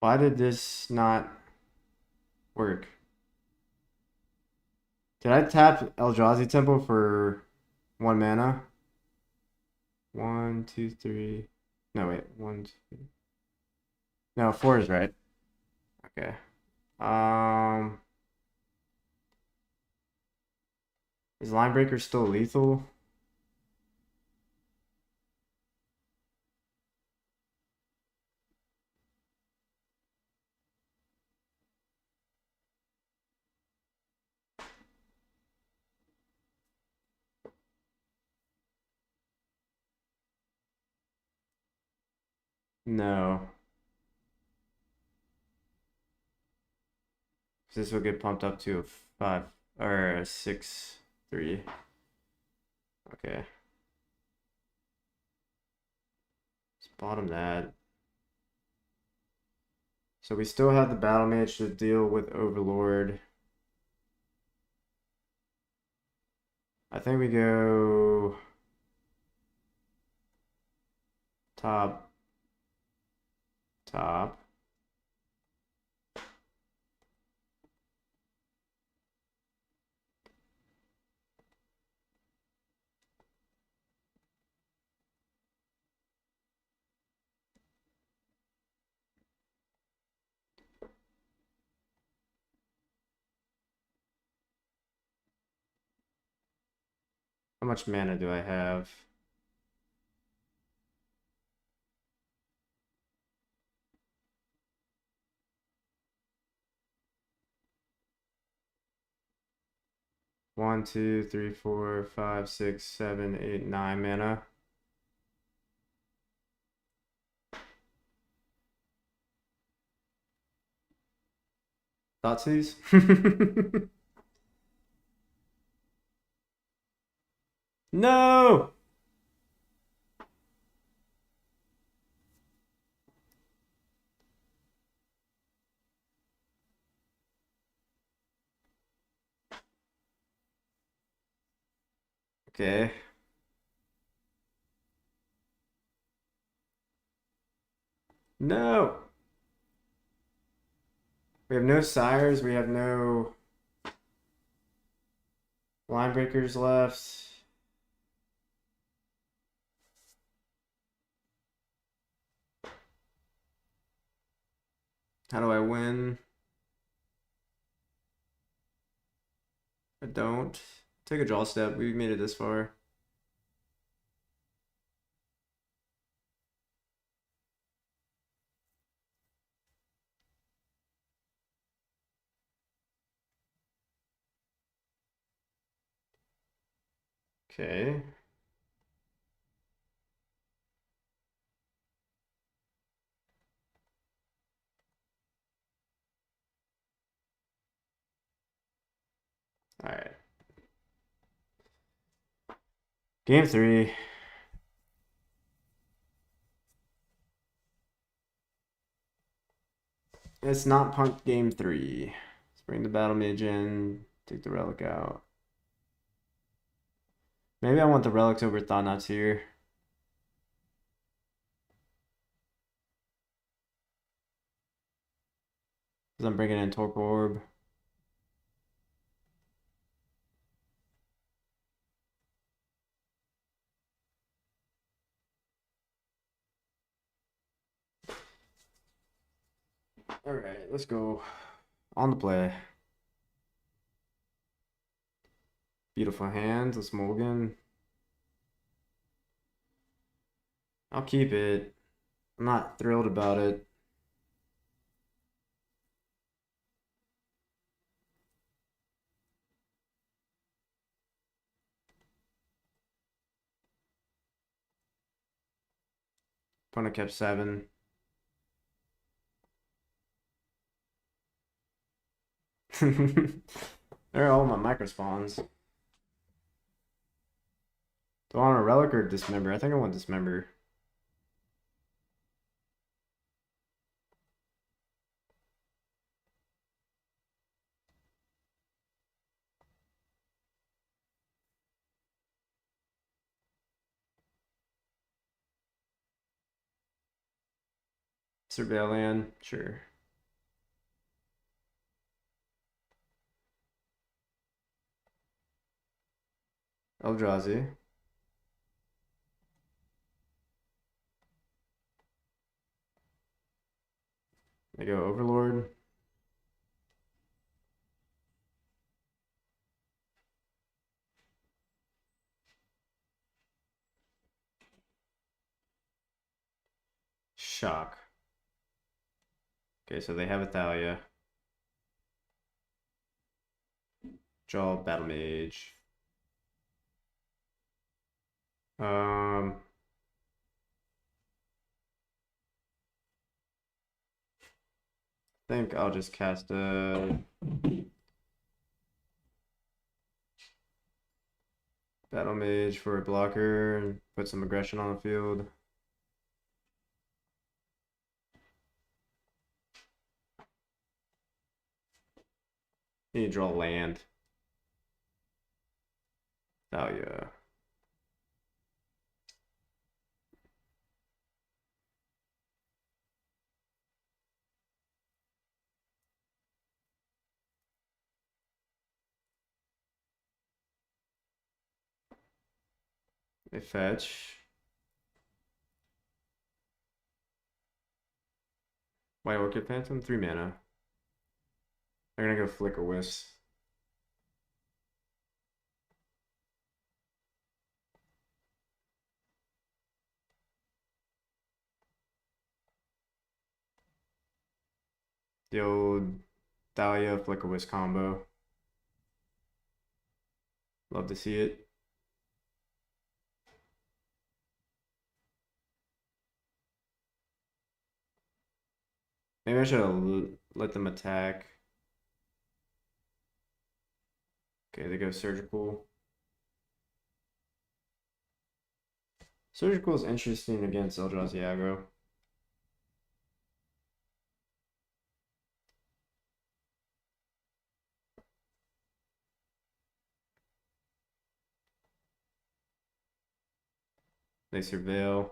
Why did this not work? Did I tap Eldrazi Temple for 1 mana. 1, 2, 3. No, wait. 1, 2. No, 4 is right. Okay. Is Linebreaker still lethal? No. This will get pumped up to a 5 or a 6, 3. Okay. Let's bottom that. So we still have the Battle Mage to deal with Overlord. I think we go top, top. How much mana do I have? One, two, three, four, five, six, 7, 8, 9 mana. Thoughtseize? No! Okay. No! We have no sires, we have no line breakers left. How do I win? I don't. Take a draw step. We've made it this far. Okay. All right. Game 3. It's not punt game 3. Let's bring the Battle Mage in. Take the Relic out. Maybe I want the Relics over Thought-Knots here. Because I'm bringing in Torpor Orb. All right, let's go. On the play. Beautiful hand. Let's mulligan. I'll keep it. I'm not thrilled about it. Opponent kept 7. They're all my micro spawns. Do I want a Relic or Dismember? I think I want Dismember. Surveillant, sure. Eldrazi. They go Overlord. Shock. Okay, so they have a Thalia. Draw Battle Mage. I think I'll just cast a Battle Mage for a blocker and put some aggression on the field. Need to draw land. Thalia. They fetch. White Orchid Phantom, 3 mana. They're gonna go Flicker Wisp. The old Thalia Flicker Wisp combo. Love to see it. Maybe I should have let them attack. Okay, they go Surgical. Surgical is interesting against Eldrazi Aggro. They Surveil.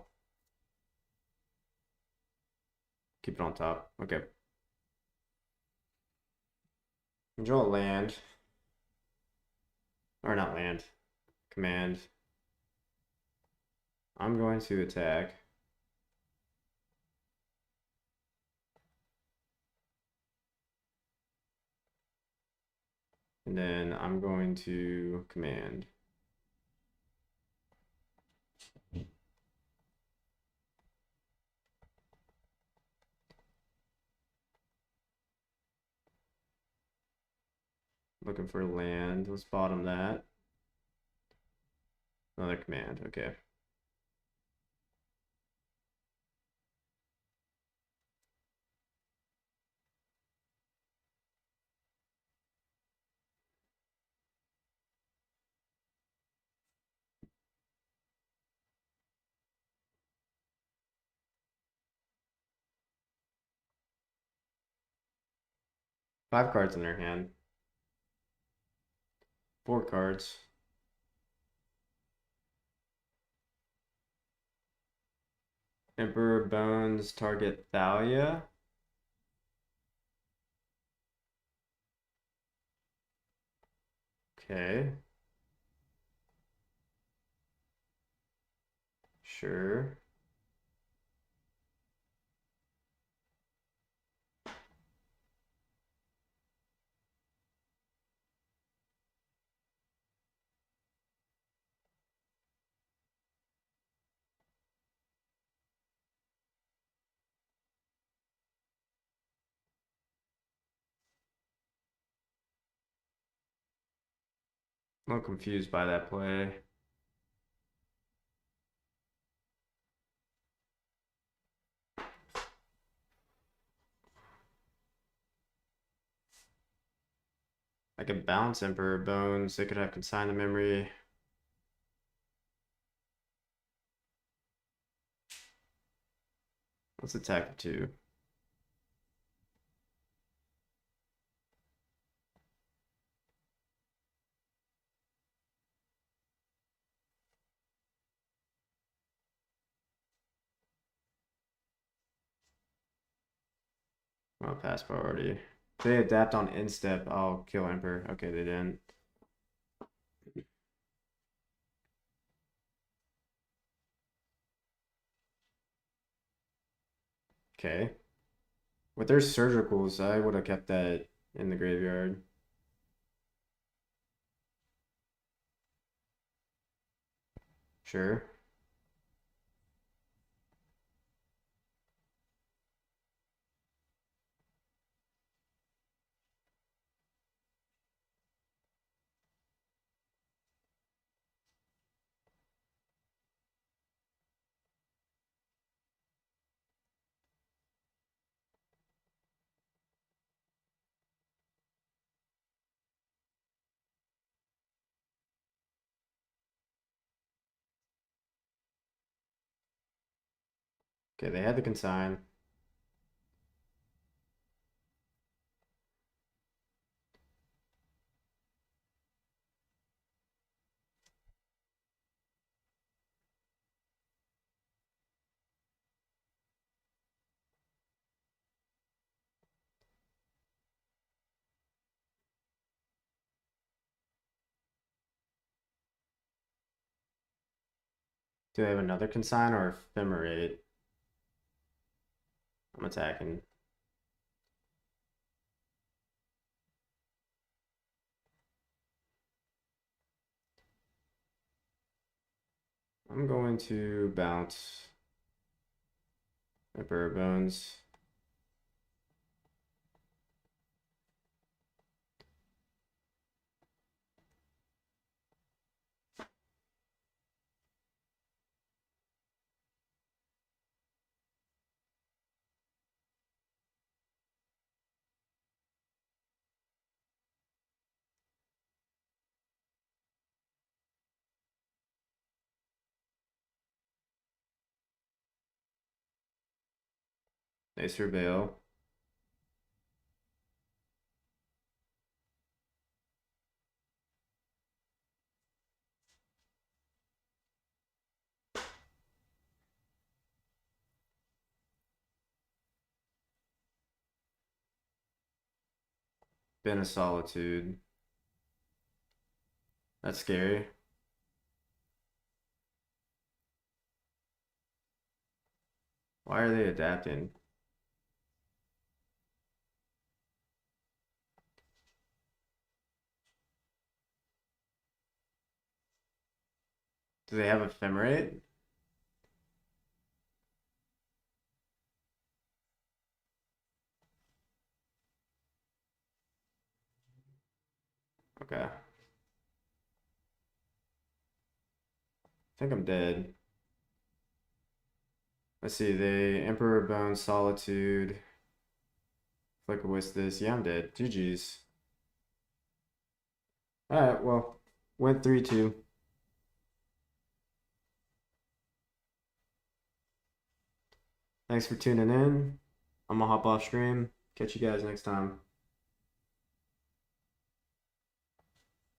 Keep it on top. Okay. Draw a land. Or not land. Command. I'm going to attack. And then I'm going to command. Looking for land. Let's bottom that. Another command. Okay. Five cards in their hand. 4 cards. Emperor Bones, target Thalia. Okay. Sure. I'm a little confused by that play. I could bounce Emperor Bones. They could have Consign the Memory. Let's attack for 2. Well, pass priority. If they adapt on instep, I'll kill Emperor. Okay, they didn't. Okay. With their surgicals, I would have kept that in the graveyard. Sure. Okay, they had the consign. Do they have another consign or ephemerate? I'm attacking. I'm going to bounce Emperor Bones. They surveil. Been a solitude. That's scary. Why are they adapting? Do they have ephemerate? Okay. I think I'm dead. Let's see, they Emperor Bone, Solitude, Flicker this. Yeah, I'm dead. GG's. Alright, well, went 3-2. Thanks for tuning in. I'm gonna hop off stream. Catch you guys next time.